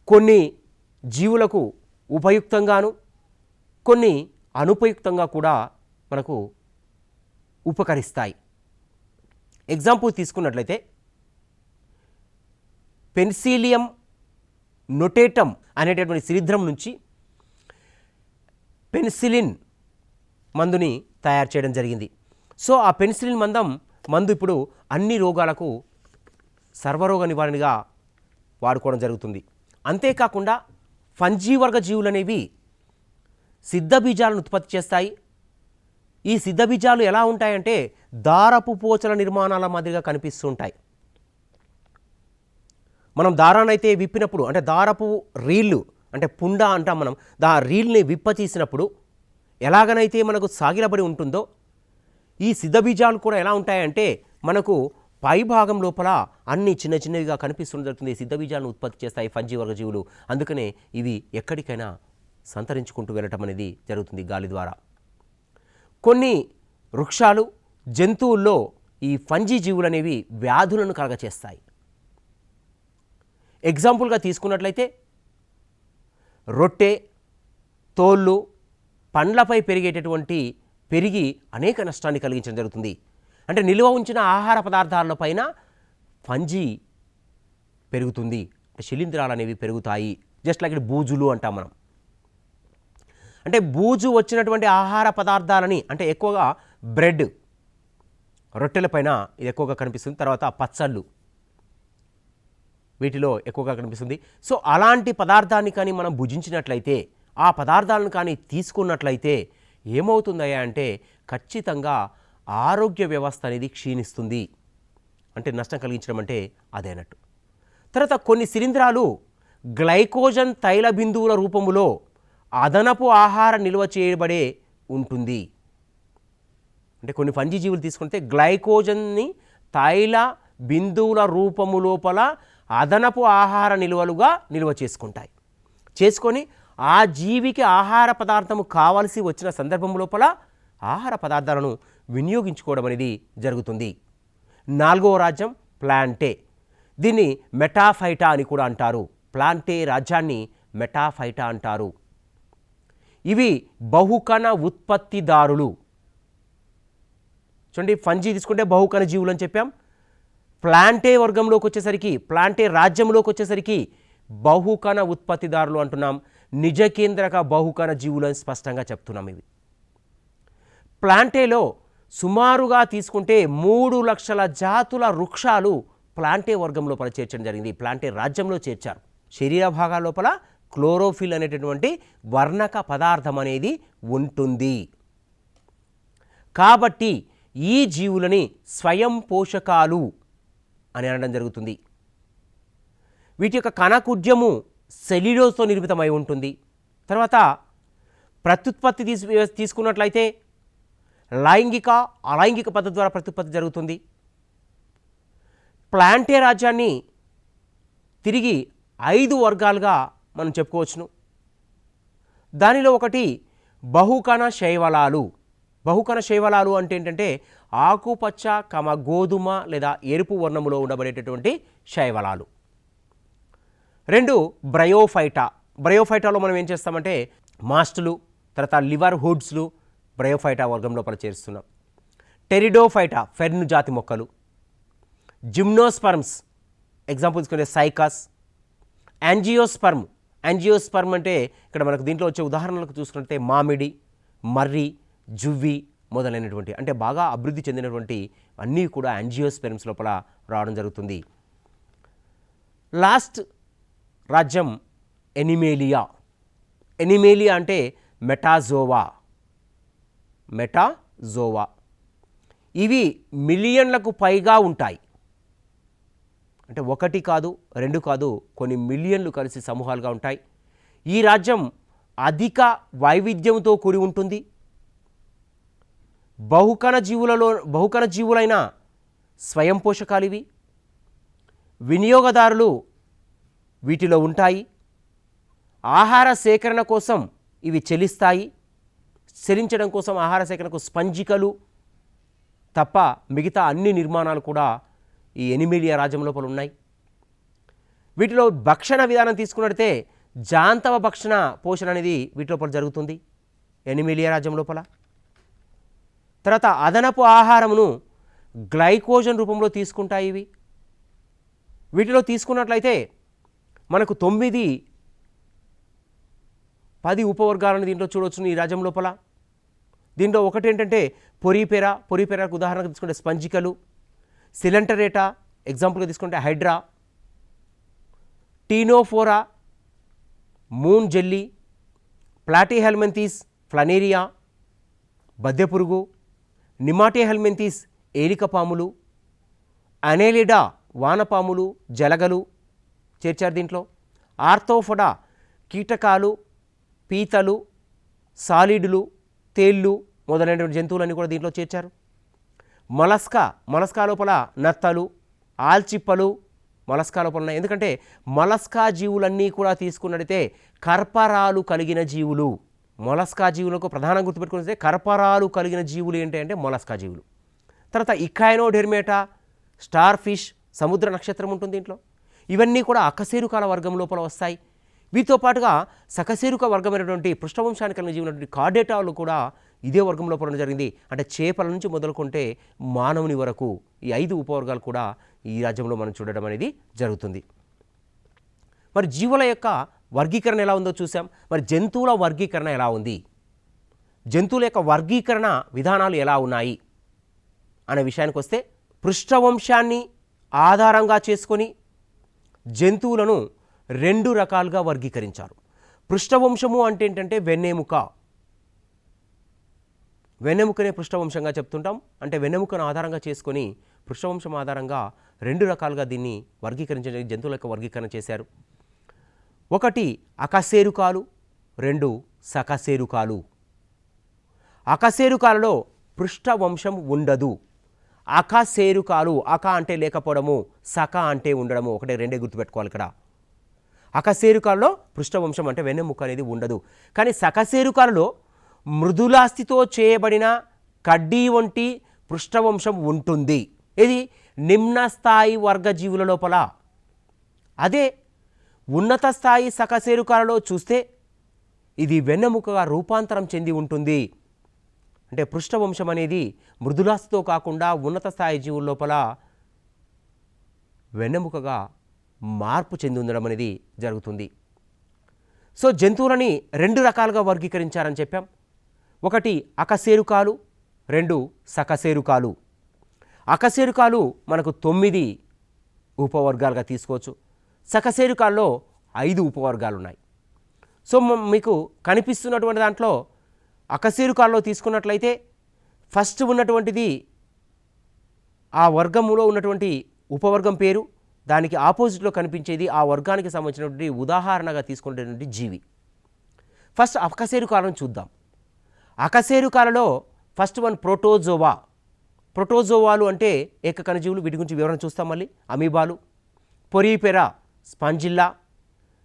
కొన్ని జీవులకు ఉపయుక్తంగాను కొన్ని అనుపయుక్తంగా కూడా మనకు ఉపకరిస్తాయి. ఎగ్జాంపుల్ తీసుకున్నట్లయితే పెన్సిలియం నొటేటమ్ అనేటటువంటి శిలీంధ్రం నుంచి పెన్సిలిన్ మందుని తయారు చేయడం జరిగింది. సో ఆ పెన్సిలిన్ మందు ఇప్పుడు అన్ని రోగాలకు సర్వరోగ నివారణగా వాడుకోవడం జరుగుతుంది. అంతేకాకుండా ఫంజీ వర్గ జీవులు అనేవి సిద్ధ బీజాలను ఉత్పత్తి చేస్తాయి. ఈ సిద్ధ బీజాలు ఎలా ఉంటాయంటే దారపు పోచల నిర్మాణాల మాదిరిగా కనిపిస్తూ ఉంటాయి. మనం దారాన్ని అయితే విప్పినప్పుడు, అంటే దారపు రీళ్ళు అంటే పుండ అంటాం మనం, రీల్ని విప్పతీసినప్పుడు ఎలాగనైతే మనకు సాగిలబడి ఉంటుందో ఈ సిద్ధ బీజాలు కూడా ఎలా ఉంటాయంటే మనకు పై భాగం లోపల అన్ని చిన్న చిన్నవిగా కనిపిస్తుండడం జరుగుతుంది. సిద్ధ బీజాలను ఉత్పత్తి చేస్తాయి ఫంజీ వర్గ జీవులు. అందుకనే ఇవి ఎక్కడికైనా సంతరించుకుంటూ వెళ్ళటం అనేది జరుగుతుంది గాలి ద్వారా. కొన్ని వృక్షాలు, జంతువుల్లో ఈ ఫంజీ జీవులు అనేవి వ్యాధులను కలగచేస్తాయి. ఎగ్జాంపుల్గా తీసుకున్నట్లయితే రొట్టె, తోళ్ళు, పండ్లపై పెరిగి అనేక నష్టాన్ని కలిగించడం జరుగుతుంది. అంటే నిల్వ ఉంచిన ఆహార పదార్థాలపైన ఫంజీ పెరుగుతుంది, శిలీంధ్రాలు అనేవి పెరుగుతాయి. జస్ట్ లైక్ బూజులు అంటాం మనం. అంటే బూజు వచ్చినటువంటి ఆహార పదార్థాలని, అంటే ఎక్కువగా బ్రెడ్, రొట్టెలపైన ఇది ఎక్కువగా కనిపిస్తుంది. తర్వాత పచ్చళ్ళు, వీటిలో ఎక్కువగా కనిపిస్తుంది. సో అలాంటి పదార్థాన్ని కానీ మనం భుజించినట్లయితే, ఆ పదార్థాలను కానీ తీసుకున్నట్లయితే ఏమవుతుందయ్యా అంటే ఖచ్చితంగా ఆరోగ్య వ్యవస్థ అనేది క్షీణిస్తుంది. అంటే నష్టం కలిగించడం అంటే అదేనట్టు. తర్వాత కొన్ని శిలీంధ్రాలు గ్లైకోజన్ తైల బిందువుల రూపములో అదనపు ఆహార నిల్వ చేయబడే ఉంటుంది. అంటే కొన్ని ఫంజీ జీవులు తీసుకుంటే గ్లైకోజన్ని తైల బిందువుల రూపము లోపల అదనపు ఆహార నిల్వలుగా నిల్వ చేసుకొని ఆ జీవికి ఆహార పదార్థము కావలసి వచ్చిన సందర్భం లోపల ఆహార పదార్థాలను వినియోగించుకోవడం అనేది జరుగుతుంది. 4వ రాజ్యం ప్లాంటే. దీన్ని మెటాఫైటా అని కూడా అంటారు. ప్లాంటే రాజ్యాన్ని మెటాఫైటా అంటారు. ఇవి బహుకణ ఉత్పత్తిదారులు. చూడండి, ఫంజీ తీసుకుంటే బహుకణ జీవులు అని చెప్పాం. ప్లాంటే వర్గంలోకి వచ్చేసరికి, ప్లాంటే రాజ్యంలోకి వచ్చేసరికి బహుకణ ఉత్పత్తిదారులు అంటున్నాం. నిజ కేంద్రక బహుకణ జీవులు అని స్పష్టంగా చెప్తున్నాం. ఇవి ప్లాంటేలో సుమారుగా తీసుకుంటే 3 లక్షల జాతుల వృక్షాలు ప్లాంటే వర్గం లోపల చేర్చడం జరిగింది. ప్లాంటే రాజ్యంలో చేర్చారు. శరీర భాగాల లోపల క్లోరోఫిల్ అనేటటువంటి వర్ణక పదార్థం అనేది ఉంటుంది. కాబట్టి ఈ జీవులని స్వయం పోషకాలు అని అనడం జరుగుతుంది. వీటి యొక్క కణకుడ్యము సెల్యులోజ్తో నిర్మితమై ఉంటుంది. తర్వాత ప్రత్యుత్పత్తి తీసుకున్నట్లయితే లైంగిక, అలైంగిక పద్ధతి ద్వారా ప్రత్యుత్పత్తి జరుగుతుంది. ప్లాంటే రాజ్యాన్ని తిరిగి 5 వర్గాలుగా మనం చెప్పుకోవచ్చును. దానిలో ఒకటి బహుకణ శైవలాలు. బహుకణ శైవలాలు అంటే ఏంటంటే ఆకుపచ్చ, గోధుమ లేదా ఎరుపు వర్ణములో ఉండబడేటటువంటి శైవలాలు. 2 బ్రయోఫైటా. బ్రయోఫైటాలో మనం ఏం చేస్తామంటే మాస్టులు, తర్వాత లివర్ హుడ్స్లు బ్రయోఫైటా వర్గం లోపల చేరుస్తున్నాం. టెరిడోఫైటా ఫెర్న్ జాతి మొక్కలు. జిమ్నోస్పర్మ్స్ ఎగ్జాంపుల్ తీసుకుంటే సైకస్, యాంజియోస్పర్మ్. యాంజియోస్పర్మ్ అంటే ఇక్కడ మనకు దీంట్లో వచ్చే ఉదాహరణలకు చూసుకుంటే మామిడి, మర్రి, జువ్వి మొదలైనటువంటి అంటే బాగా అభివృద్ధి చెందినటువంటి అన్నీ కూడా యాంజియోస్పెర్మ్స్ లోపల రావడం జరుగుతుంది. లాస్ట్ రాజ్యం ఎనిమేలియా. ఎనిమేలియా అంటే మెటాజోవా. మెటాజోవా ఇవి మిలియన్లకు పైగా ఉంటాయి. అంటే ఒకటి కాదు, రెండు కాదు, కొన్ని మిలియన్లు కలిసి సమూహాలుగా ఉంటాయి. ఈ రాజ్యం అధిక వైవిధ్యంతో కూడి ఉంటుంది. బహుకణ జీవులైన స్వయం పోషకాలు ఇవి. వినియోగదారులు వీటిలో ఉంటాయి. ఆహార సేకరణ కోసం ఇవి చెలిస్తాయి. చెలించడం కోసం ఆహార సేకరణకు స్పంజికలు తప్ప మిగతా అన్ని నిర్మాణాలు కూడా ఈ ఎనిమేలియా రాజ్యం లోపల ఉన్నాయి. వీటిలో భక్షణ విధానం తీసుకున్నట్లయితే జాంతవ భక్షణ పోషణ అనేది వీటి లోపల జరుగుతుంది ఎనిమేలియా రాజ్యం లోపల. తర్వాత అదనపు ఆహారమును గ్లైకోజన్ రూపంలో తీసుకుంటాయి ఇవి. వీటిలో తీసుకున్నట్లయితే మనకు 9-10 ఉపవర్గాలను దీంట్లో చూడవచ్చు ఈ రాజ్యం లోపల. దీంట్లో ఒకటి ఏంటంటే పొరిపెరాకు ఉదాహరణకు తీసుకుంటే స్పంజికలు, సిలెంటరేటా ఎగ్జాంపుల్గా తీసుకుంటే హైడ్రా, టీనోఫోరా మూన్ జెల్లీ, ప్లాటీహెల్మెంథీస్ ఫ్లనేరియా బద్దెపురుగు, నిమాటీహెల్మెంథీస్ ఏలికపాములు, అనేలిడా వానపాములు, జలగలు చేర్చారు దీంట్లో. ఆర్థోఫోడా కీటకాలు, పీతలు, సాలిడ్లు, తేళ్ళు మొదలైనటువంటి జంతువులన్నీ కూడా దీంట్లో చేర్చారు. మొలస్కా లోపల నత్తలు, ఆల్చిప్పలు మొలస్కా లోపల ఉన్నాయి. ఎందుకంటే మొలస్కా జీవులన్నీ కూడా తీసుకున్నట్టయితే కర్పరాలు కలిగిన జీవులు. మొలస్కా జీవులకు ప్రధానంగా గుర్తుపెట్టుకుంటే కర్పరాలు కలిగిన జీవులు ఏంటంటే మొలస్కా జీవులు. తర్వాత ఇకాయినోడెర్మేటా, స్టార్ ఫిష్, సముద్ర నక్షత్రం ఉంటుంది దీంట్లో. ఇవన్నీ కూడా అకశేరుకాల వర్గం లోపల వస్తాయి. వీటితో పాటుగా సకశేరుక వర్గమైనటువంటి పృష్ఠవంశానికి కలిగిన జీవునటువంటి కార్డేటాలు కూడా ఇదే వర్గం లోపల జరిగింది. అంటే చేపల నుంచి మొదలుకుంటే మానవుని వరకు ఈ 5 ఉపవర్గాలు కూడా ఈ రాజ్యంలో మనం చూడడం అనేది జరుగుతుంది. మరి జీవుల యొక్క వర్గీకరణ ఎలా ఉందో చూసాం. మరి జంతువుల వర్గీకరణ ఎలా ఉంది, జంతువుల యొక్క వర్గీకరణ విధానాలు ఎలా ఉన్నాయి అనే విషయానికి వస్తే, పృష్ఠవంశాన్ని ఆధారంగా చేసుకొని జంతువులను 2 రకాలుగా వర్గీకరించారు. పృష్ఠవంశము అంటే ఏంటంటే వెన్నెముకనే పృష్ఠవంశంగా చెప్తుంటాం. అంటే వెన్నెముకను ఆధారంగా చేసుకొని పృష్ఠవంశం ఆధారంగా 2 రకాలుగా దీన్ని వర్గీకరించడానికి జంతువుల యొక్క వర్గీకరణ చేశారు. ఒకటి అకశేరుకాలు, 2 సకశేరుకాలు. అకశేరుకాలలో పృష్ఠవంశం ఉండదు. అకశేరుకాలు, అక అంటే లేకపోవడము, సక అంటే ఉండడము, ఒకటే 2 గుర్తుపెట్టుకోవాలి ఇక్కడ. అకశేరుకాలలో పృష్ఠవంశం అంటే వెన్నెముక అనేది ఉండదు. కానీ సకశేరుకాలలో మృదులాస్థితో చేయబడిన కడ్డీ వంటి పృష్ఠవంశం ఉంటుంది. ఇది నిమ్న స్థాయి వర్గ జీవుల లోపల. అదే ఉన్నత స్థాయి సకశేరుకాలలో చూస్తే ఇది వెన్నెముకగా రూపాంతరం చెంది ఉంటుంది. అంటే పృష్ఠవంశం అనేది మృదులాస్థితో కాకుండా ఉన్నత స్థాయి జీవుల లోపల వెన్నెముకగా మార్పు చెంది ఉండడం అనేది జరుగుతుంది. సో జంతువులని 2 రకాలుగా వర్గీకరించారని చెప్పాం. ఒకటి అకశేరుకాలు, 2 సకశేరుకాలు. అకశేరుకాలు మనకు 9 ఉపవర్గాలుగా తీసుకోవచ్చు. సకశేరుకాల్లో 5 ఉపవర్గాలు ఉన్నాయి. సో మీకు కనిపిస్తున్నటువంటి దాంట్లో అకశేరుకాల్లో తీసుకున్నట్లయితే ఫస్ట్ ఉన్నటువంటిది ఆ వర్గములో ఉన్నటువంటి ఉపవర్గం పేరు, దానికి ఆపోజిట్లో కనిపించేది ఆ వర్గానికి సంబంధించినటువంటి ఉదాహరణగా తీసుకునేటువంటి జీవి. ఫస్ట్ అకశేరుకాలను చూద్దాం. అకశేరుకాలలో ఫస్ట్ వన్ ప్రోటోజోవా. ప్రోటోజోవాలు అంటే ఏకకణజీవులు. వీటి గురించి వివరణ చూస్తాం మళ్ళీ. అమీబాలు, పొరిపెరా స్పాంజిల్లా,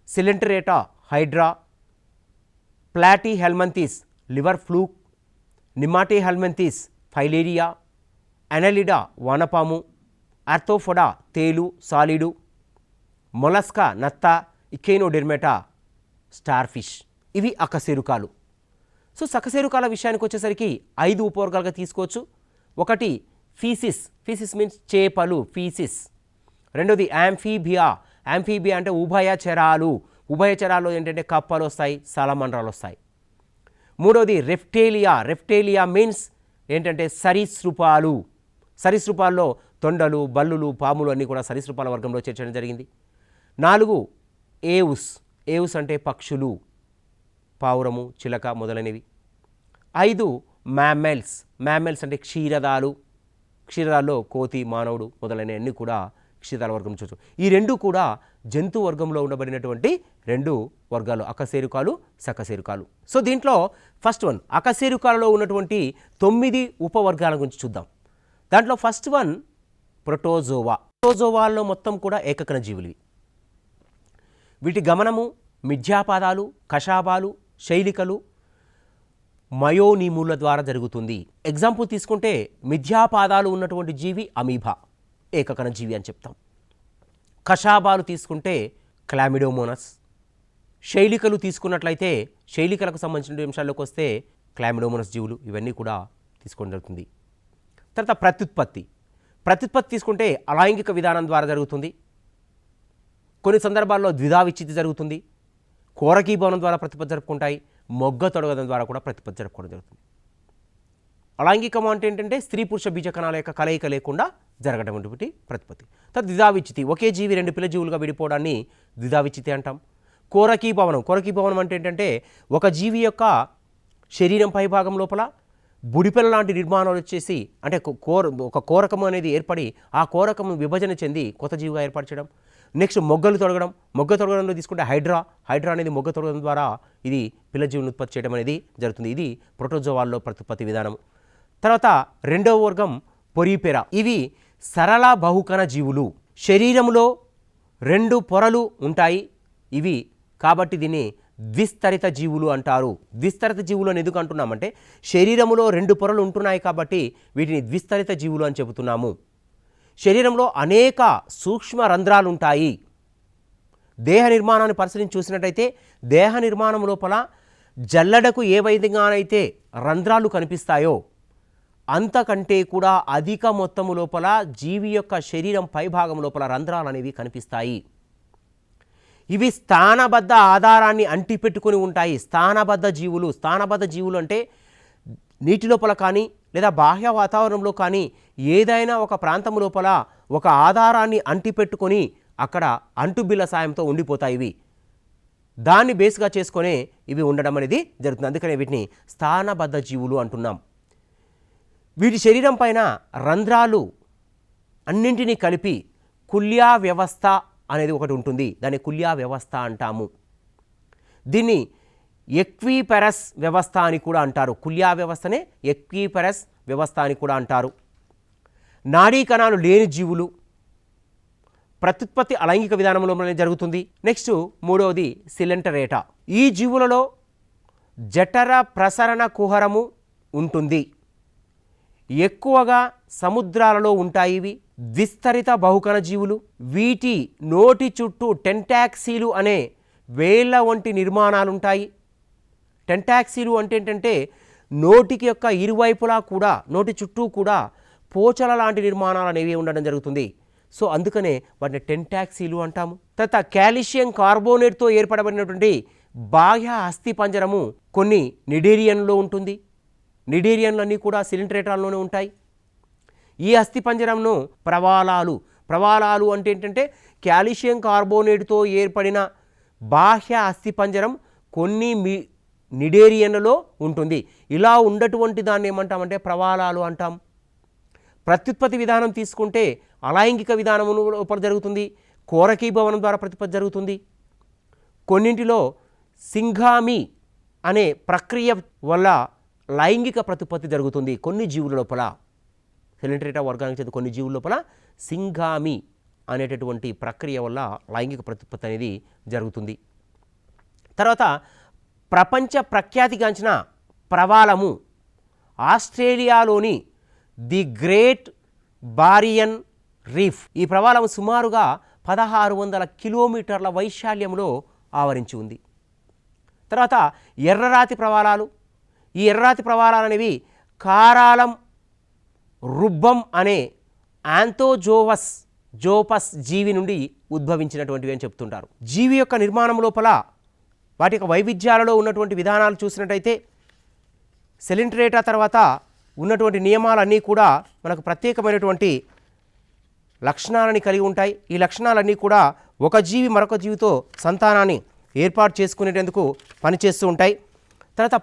coelenterata hydra, platyhelminthes liver fluke, nemathelminthes filaria, annelida వానపాము, ఆర్థోఫోడా తేలు సాలిడు, మొలస్కా నత్త, ఇకైనోడెర్మేటా స్టార్ ఫిష్. ఇవి అకశేరుకాలు. సో సకశేరుకాల విషయానికి వచ్చేసరికి 5 ఉపవర్గాలుగా తీసుకోవచ్చు. ఒకటి ఫీసిస్. ఫీసిస్ మీన్స్ చేపలు, ఫీసిస్. రెండోది యాంఫీబియా. యాంఫీబియా అంటే ఉభయచరాలు. ఉభయచరాల్లో ఏంటంటే కప్పలు వస్తాయి, సలమండ్రాలు వస్తాయి. మూడవది రెప్టేలియా. రెప్టేలియా మీన్స్ ఏంటంటే సరీసృపాలు. సరీసృపాల్లో తొండలు, బల్లులు, పాములు అన్నీ కూడా సరీసృపాల వర్గంలో చేర్చడం జరిగింది. 4 ఏవుస్. ఏవుస్ అంటే పక్షులు, పావురము, చిలక మొదలైనవి. 5 మ్యామెల్స్. మ్యామెల్స్ అంటే క్షీరదాలు. క్షీరదాల్లో కోతి, మానవుడు మొదలైనవన్నీ కూడా క్షీరదాల వర్గం చూచు. ఈ రెండు కూడా జంతు వర్గంలో ఉండబడినటువంటి 2 వర్గాలు, అకశేరుకాలు, సకశేరుకాలు. సో దీంట్లో ఫస్ట్ వన్ అకశేరుకాలలో ఉన్నటువంటి 9 ఉపవర్గాల గురించి చూద్దాం. దాంట్లో ఫస్ట్ వన్ ప్రోటోజోవా. ప్రోటోజోవాల్లో మొత్తం కూడా ఏకకణ జీవులు. వీటి గమనము మిథ్యాపాదాలు, కషాబాలు, శైలికలు, మయోనీముల ద్వారా జరుగుతుంది. ఎగ్జాంపుల్ తీసుకుంటే మిథ్యాపాదాలు ఉన్నటువంటి జీవి అమీబా, ఏకకణ జీవి అని చెప్తాం. కషాబాలు తీసుకుంటే క్లామిడోమోనస్. శైలికలు తీసుకున్నట్లయితే శైలికలకు సంబంధించిన అంశాల్లోకి వస్తే క్లామిడోమోనస్ జీవులు, ఇవన్నీ కూడా తీసుకోవడం జరుగుతుంది. తర్వాత ప్రత్యుత్పత్తి. ప్రత్యుత్పత్తి తీసుకుంటే అలైంగిక విధానం ద్వారా జరుగుతుంది. కొన్ని సందర్భాల్లో ద్విధా విచ్ఛితి జరుగుతుంది. కోరకీభవనం ద్వారా ప్రతిపత్తి జరుపుకుంటాయి. మొగ్గ తొడగడం ద్వారా కూడా ప్రతిపత్తి జరుపుకోవడం జరుగుతుంది. అలైంగికం అంటే ఏంటంటే స్త్రీ పురుష బీజకణాల యొక్క కలయిక లేకుండా జరగటువంటి ప్రతిపత్తి. తర్వాత ద్విధా విచ్ఛితి, ఒకే జీవి 2 పిల్ల జీవులుగా విడిపోవడాన్ని ద్విధా విచ్ఛితి అంటాం. కోరకీభవనం. కోరకీభవనం అంటే ఏంటంటే ఒక జీవి యొక్క శరీరం పై భాగం లోపల బుడిపెల లాంటి నిర్మాణాలు వచ్చేసి అంటే ఒక కోరకం అనేది ఏర్పడి ఆ కోరకం విభజన చెంది కొత్త జీవిగా ఏర్పరచడం. నెక్స్ట్ మొగ్గలు తొడగడం. మొగ్గ తొడగడంలో తీసుకుంటే హైడ్రా అనేది మొగ్గ తొడగడం ద్వారా ఇది పిల్ల జీవులను ఉత్పత్తి చేయడం అనేది జరుగుతుంది. ఇది ప్రోటోజోవాల్లో ప్రత్యుత్పత్తి విధానం. తర్వాత 2వ వర్గం పొరిపెరా. ఇవి సరళ బహుకణ జీవులు. శరీరంలో 2 పొరలు ఉంటాయి ఇవి, కాబట్టి దీన్ని ద్విస్తరిత జీవులు అంటారు. ద్విస్తరిత జీవులు అని ఎందుకు అంటున్నామంటే శరీరంలో 2 పొరలు ఉంటున్నాయి కాబట్టి వీటిని ద్విస్తరిత జీవులు అని చెబుతున్నాము. శరీరంలో అనేక సూక్ష్మ రంధ్రాలు ఉంటాయి. దేహ నిర్మాణాన్ని పరిశీలించి చూసినట్టయితే దేహ నిర్మాణం లోపల జల్లెడకు ఏ విధంగానైతే రంధ్రాలు కనిపిస్తాయో అంతకంటే కూడా అధిక మొత్తము లోపల జీవి యొక్క శరీరం పైభాగం లోపల రంధ్రాలు అనేవి కనిపిస్తాయి. ఇవి స్థానబద్ధ ఆధారాన్ని అంటిపెట్టుకొని ఉంటాయి. స్థానబద్ధ జీవులు. స్థానబద్ధ జీవులు అంటే నీటి లోపల కానీ లేదా బాహ్య వాతావరణంలో కానీ ఏదైనా ఒక ప్రాంతం లోపల ఒక ఆధారాన్ని అంటిపెట్టుకొని అక్కడ అంటుబిల్ల సాయంతో ఉండిపోతాయి. ఇవి దాన్ని బేస్గా చేసుకొనే ఇవి ఉండడం అనేది జరుగుతుంది. అందుకనే వీటిని స్థానబద్ధ జీవులు అంటున్నాం. వీటి శరీరం పైన రంధ్రాలు అన్నింటినీ కలిపి కుల్యా వ్యవస్థ అనేది ఒకటి ఉంటుంది. దాన్ని కుల్యా వ్యవస్థ అంటాము. దీన్ని ఎక్విపెరస్ వ్యవస్థ అని కూడా అంటారు. కుల్యా వ్యవస్థనే ఎక్విపెరస్ వ్యవస్థ అని కూడా అంటారు. నాడీ కణాలు లేని జీవులు. ప్రత్యుత్పత్తి అలైంగిక విధానంలోనే జరుగుతుంది. నెక్స్ట్ 3వది సిలెంటరేటా. ఈ జీవులలో జఠర ప్రసరణ కుహరము ఉంటుంది. ఎక్కువగా సముద్రాలలో ఉంటాయి. ఇవి ద్విస్తరిత బహుకణ జీవులు. వీటి నోటి చుట్టూ టెంటాక్సీలు అనే వేళ్ల వంటి నిర్మాణాలు ఉంటాయి. టెంటాక్సీలు అంటే ఏంటంటే నోటికి యొక్క ఇరువైపులా కూడా నోటి చుట్టూ కూడా పోచల లాంటి నిర్మాణాలు అనేవి ఉండడం జరుగుతుంది. సో అందుకనే వాటిని టెంటాక్సీలు అంటాము. తర్వాత కాల్షియం కార్బోనేట్తో ఏర్పడబడినటువంటి బాహ్య అస్థి పంజరము కొన్ని నిడేరియన్లో ఉంటుంది. నిడేరియన్లన్నీ కూడా సిలింట్రేటాల్లోనే ఉంటాయి. ఈ అస్థి పంజరంను ప్రవాలాలు అంటే ఏంటంటే కాల్షియం కార్బోనేట్తో ఏర్పడిన బాహ్య అస్థి పంజరం కొన్ని నిడేరియన్లలో ఉంటుంది. ఇలా ఉండటువంటి దాన్ని ఏమంటామంటే ప్రవాలాలు అంటాం. ప్రత్యుత్పత్తి విధానం తీసుకుంటే అలైంగిక విధానం లోపల జరుగుతుంది. కోరకీభవనం ద్వారా ప్రతిపత్తి జరుగుతుంది. కొన్నింటిలో సింఘామి అనే ప్రక్రియ వల్ల లైంగిక ప్రతిపత్తి జరుగుతుంది. కొన్ని జీవుల లోపల సిలింట్రేటా వర్గానికి చెందిన కొన్ని జీవుల లోపల సింఘామి అనేటటువంటి ప్రక్రియ వల్ల లైంగిక ప్రతిపత్తి అనేది జరుగుతుంది. తర్వాత ప్రపంచ ప్రఖ్యాతిగాంచిన ప్రవాలము ఆస్ట్రేలియాలోని ది గ్రేట్ బారియన్ రీఫ్. ఈ ప్రవాలం సుమారుగా 1600 కిలోమీటర్ల వైశాల్యంలో ఆవరించి ఉంది. తర్వాత ఎర్రరాతి ప్రవాలాలు. ఈ ఎర్రరాతి ప్రవాలాలు అనేవి కారాలం రుబ్బం అనే యాంథోజోవస్ జోపస్ జీవి నుండి ఉద్భవించినటువంటివి అని చెప్తుంటారు. జీవి యొక్క నిర్మాణం లోపల వాటి యొక్క వైవిధ్యాలలో ఉన్నటువంటి విధానాలు చూసినట్టయితే సెలింట్రేటా తర్వాత ఉన్నటువంటి నియమాలన్నీ కూడా మనకు ప్రత్యేకమైనటువంటి లక్షణాలని కలిగి ఉంటాయి. ఈ లక్షణాలన్నీ కూడా ఒక జీవి మరొక జీవితో సంతానాన్ని ఏర్పాటు చేసుకునేందుకు పనిచేస్తూ ఉంటాయి. తర్వాత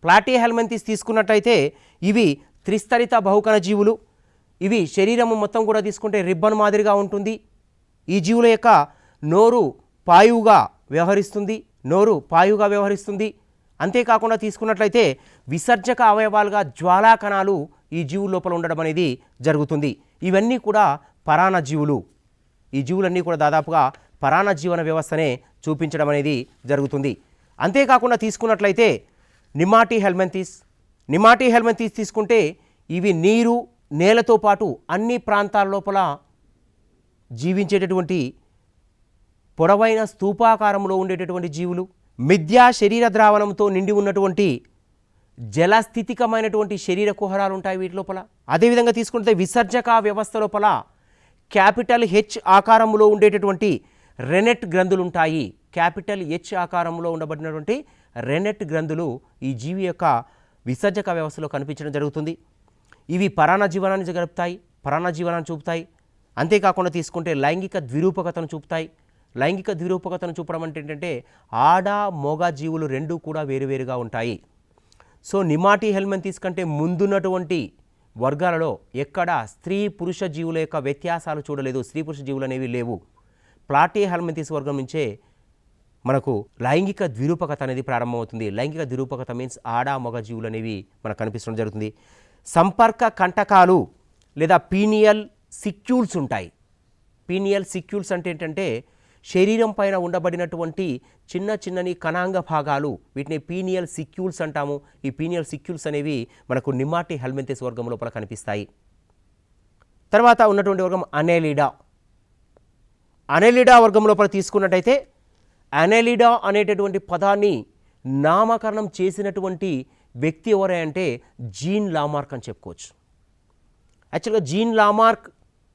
ప్లాటీ హెల్మెంతిస్ తీసుకున్నట్టయితే ఇవి త్రిస్తరిత బహుకణ జీవులు. ఇవి శరీరము మొత్తం కూడా తీసుకుంటే రిబ్బన్ మాదిరిగా ఉంటుంది. ఈ జీవుల యొక్క నోరు పాయువుగా వ్యవహరిస్తుంది. అంతేకాకుండా తీసుకున్నట్లయితే విసర్జక అవయవాలుగా జ్వాలా కణాలు ఈ జీవుల లోపల ఉండడం అనేది జరుగుతుంది. ఇవన్నీ కూడా పరాన్న జీవులు. ఈ జీవులన్నీ కూడా దాదాపుగా పరాన్న జీవన వ్యవస్థనే చూపించడం అనేది జరుగుతుంది. అంతేకాకుండా తీసుకున్నట్లయితే నిమాటీ హెల్మెంతిస్ తీసుకుంటే ఇవి నీరు నేలతో పాటు అన్ని ప్రాంతాల లోపల జీవించేటటువంటి పొడవైన స్తూపాకారంలో ఉండేటటువంటి జీవులు. మిథ్యా శరీర ద్రావణంతో నిండి ఉన్నటువంటి జలస్థితికమైనటువంటి శరీర కుహరాలు ఉంటాయి వీటి లోపల. అదేవిధంగా తీసుకుంటే విసర్జక వ్యవస్థ లోపల క్యాపిటల్ హెచ్ ఆకారంలో ఉండేటటువంటి రెనెట్ గ్రంథులు ఉంటాయి. క్యాపిటల్ హెచ్ ఆకారంలో ఉండబడినటువంటి రెనెట్ గ్రంథులు ఈ జీవి యొక్క విసర్జక వ్యవస్థలో కనిపించడం జరుగుతుంది. ఇవి పరాన్న జీవనాన్ని చూపుతాయి. అంతేకాకుండా తీసుకుంటే లైంగిక ద్విరూపకతను చూపడం అంటే ఏంటంటే ఆడ మోగ జీవులు రెండూ కూడా వేరువేరుగా ఉంటాయి. సో నిమాటీ హెల్మెంతిస్ కంటే ముందున్నటువంటి వర్గాలలో ఎక్కడ స్త్రీ పురుష జీవుల యొక్క వ్యత్యాసాలు చూడలేదు. స్త్రీ పురుష జీవులు అనేవి లేవు. ప్లాటీ హెల్మెంతిస్ వర్గం నుంచే మనకు లైంగిక ద్విరూపకత అనేది ప్రారంభమవుతుంది. లైంగిక ద్విరూపకత మీన్స్ ఆడ మగ జీవులు అనేవి మనకు కనిపించడం జరుగుతుంది. సంపర్క కంటకాలు లేదా పీనియల్ సిక్యూల్స్ ఉంటాయి. పీనియల్ సిక్యూల్స్ అంటే ఏంటంటే శరీరం పైన ఉండబడినటువంటి చిన్నని కణాంగ భాగాలు, వీటిని పీనియల్ సిక్యూల్స్ అంటాము. ఈ పీనియల్ సిక్యూల్స్ అనేవి మనకు నిమాటీ హెల్మెంతిస్ వర్గం లోపల కనిపిస్తాయి. తర్వాత ఉన్నటువంటి వర్గం అనెలిడా వర్గం లోపల తీసుకున్నట్టయితే అనెలిడా అనేటటువంటి పదాన్ని నామకరణం చేసినటువంటి వ్యక్తి ఎవరంటే జీన్ లామార్క్ అని చెప్పుకోవచ్చు. యాక్చువల్గా జీన్ లామార్క్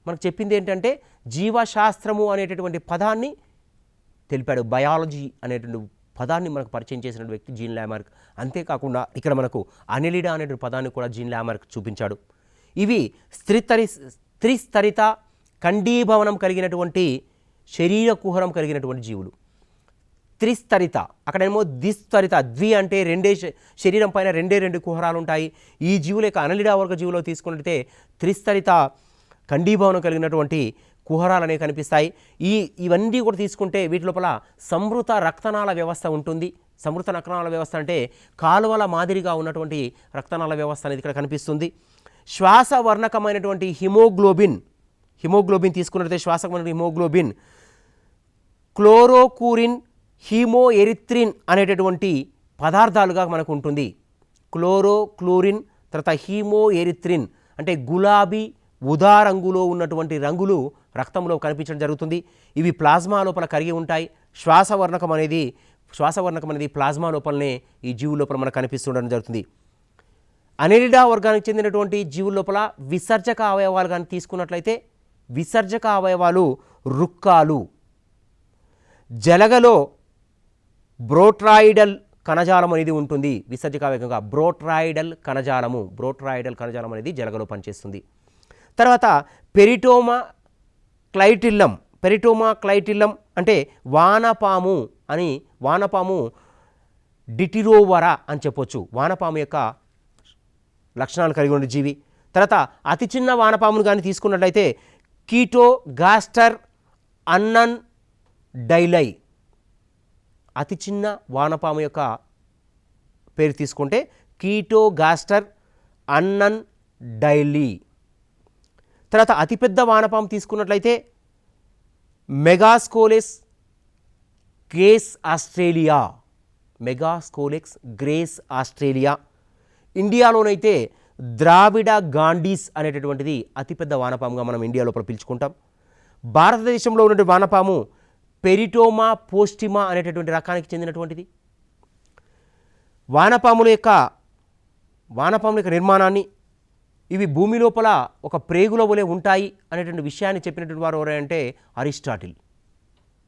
మనకు చెప్పింది ఏంటంటే జీవశాస్త్రము అనేటటువంటి పదాన్ని తెలిపాడు. బయాలజీ అనేటువంటి పదాన్ని మనకు పరిచయం చేసిన వ్యక్తి జీన్ లామార్క్. అంతేకాకుండా ఇక్కడ మనకు అనెలిడా అనేటువంటి పదాన్ని కూడా జీన్ లామార్క్ చూపించాడు. ఇవి త్రిస్తరిత ఖండీభవనం కలిగినటువంటి శరీర కుహరం కలిగినటువంటి జీవులు. త్రిస్తరిత, అక్కడేమో ద్విస్తరిత. ద్వి అంటే శరీరం పైన రెండు కుహరాలు ఉంటాయి. ఈ జీవుల యొక్క అనెలిడా వర్గ జీవులో తీసుకున్నట్లయితే త్రిస్తరిత ఖండీభవనం కలిగినటువంటి కుహరాలు అనేవి కనిపిస్తాయి. ఇవన్నీ కూడా తీసుకుంటే వీటి లోపల సంవృత రక్తనాళ వ్యవస్థ ఉంటుంది. సంవృత రక్తనాళ వ్యవస్థ అంటే కాలువల మాదిరిగా ఉన్నటువంటి రక్తనాళ వ్యవస్థ అనేది ఇక్కడ కనిపిస్తుంది. శ్వాసవర్ణకమైనటువంటి హిమోగ్లోబిన్ తీసుకున్నట్లయితే శ్వాసవర్ణక హిమోగ్లోబిన్, క్లోరోకూరిన్, హీమోఎరిథ్రిన్ అనేటటువంటి పదార్థాలుగా మనకు ఉంటుంది. క్లోరిన్ తర్వాత హీమోఎరిథ్రిన్ అంటే గులాబీ ఉదా రంగులో ఉన్నటువంటి రంగులు రక్తంలో కనిపించడం జరుగుతుంది. ఇవి ప్లాజ్మా లోపల కరిగి ఉంటాయి. శ్వాసవర్ణకం అనేది ప్లాజ్మా లోపలనే ఈ జీవుల లోపల మనకు కనిపిస్తుండడం జరుగుతుంది. అనెలిడా వర్గానికి చెందినటువంటి జీవుల లోపల విసర్జక అవయవాలు కానీ తీసుకున్నట్లయితే విసర్జక అవయవాలు రుక్కాలు. జలగలో బ్రోట్రాయిడల్ కణజాలం అనేది ఉంటుంది. విసర్జక అవయవంగా బ్రోట్రాయిడల్ కణజాలం అనేది జలగలో పనిచేస్తుంది. తర్వాత పెరిటోమా క్లైటిల్లం అంటే వానపాము డిటిరోవరా అని చెప్పొచ్చు. వానపాము యొక్క లక్షణాలు కలిగి ఉండే జీవి. తర్వాత అతి చిన్న వానపామును కానీ తీసుకున్నట్లయితే కీటోగాస్టర్ అన్నన్ డైలై. అతి చిన్న వానపాము యొక్క పేరు తీసుకుంటే కీటోగాస్టర్ అన్నన్ డైలీ. తర్వాత అతిపెద్ద వానపాము తీసుకున్నట్లయితే మెగాస్కోలెక్స్ గ్రేస్ ఆస్ట్రేలియా. ఇండియాలోనైతే ద్రావిడ గాండీస్ అనేటటువంటిది అతిపెద్ద వానపాముగా మనం ఇండియా లోపల పిలుచుకుంటాం. భారతదేశంలో ఉన్నటువంటి వానపాము పెరిటోమా పోస్టిమా అనేటటువంటి రకానికి చెందినటువంటిది. వానపాముల యొక్క నిర్మాణాన్ని ఇవి భూమి లోపల ఒక ప్రేగుల వలె ఉంటాయి అనేటువంటి విషయాన్ని చెప్పినటువంటి వారు ఎవరంటే అరిస్టాటిల్.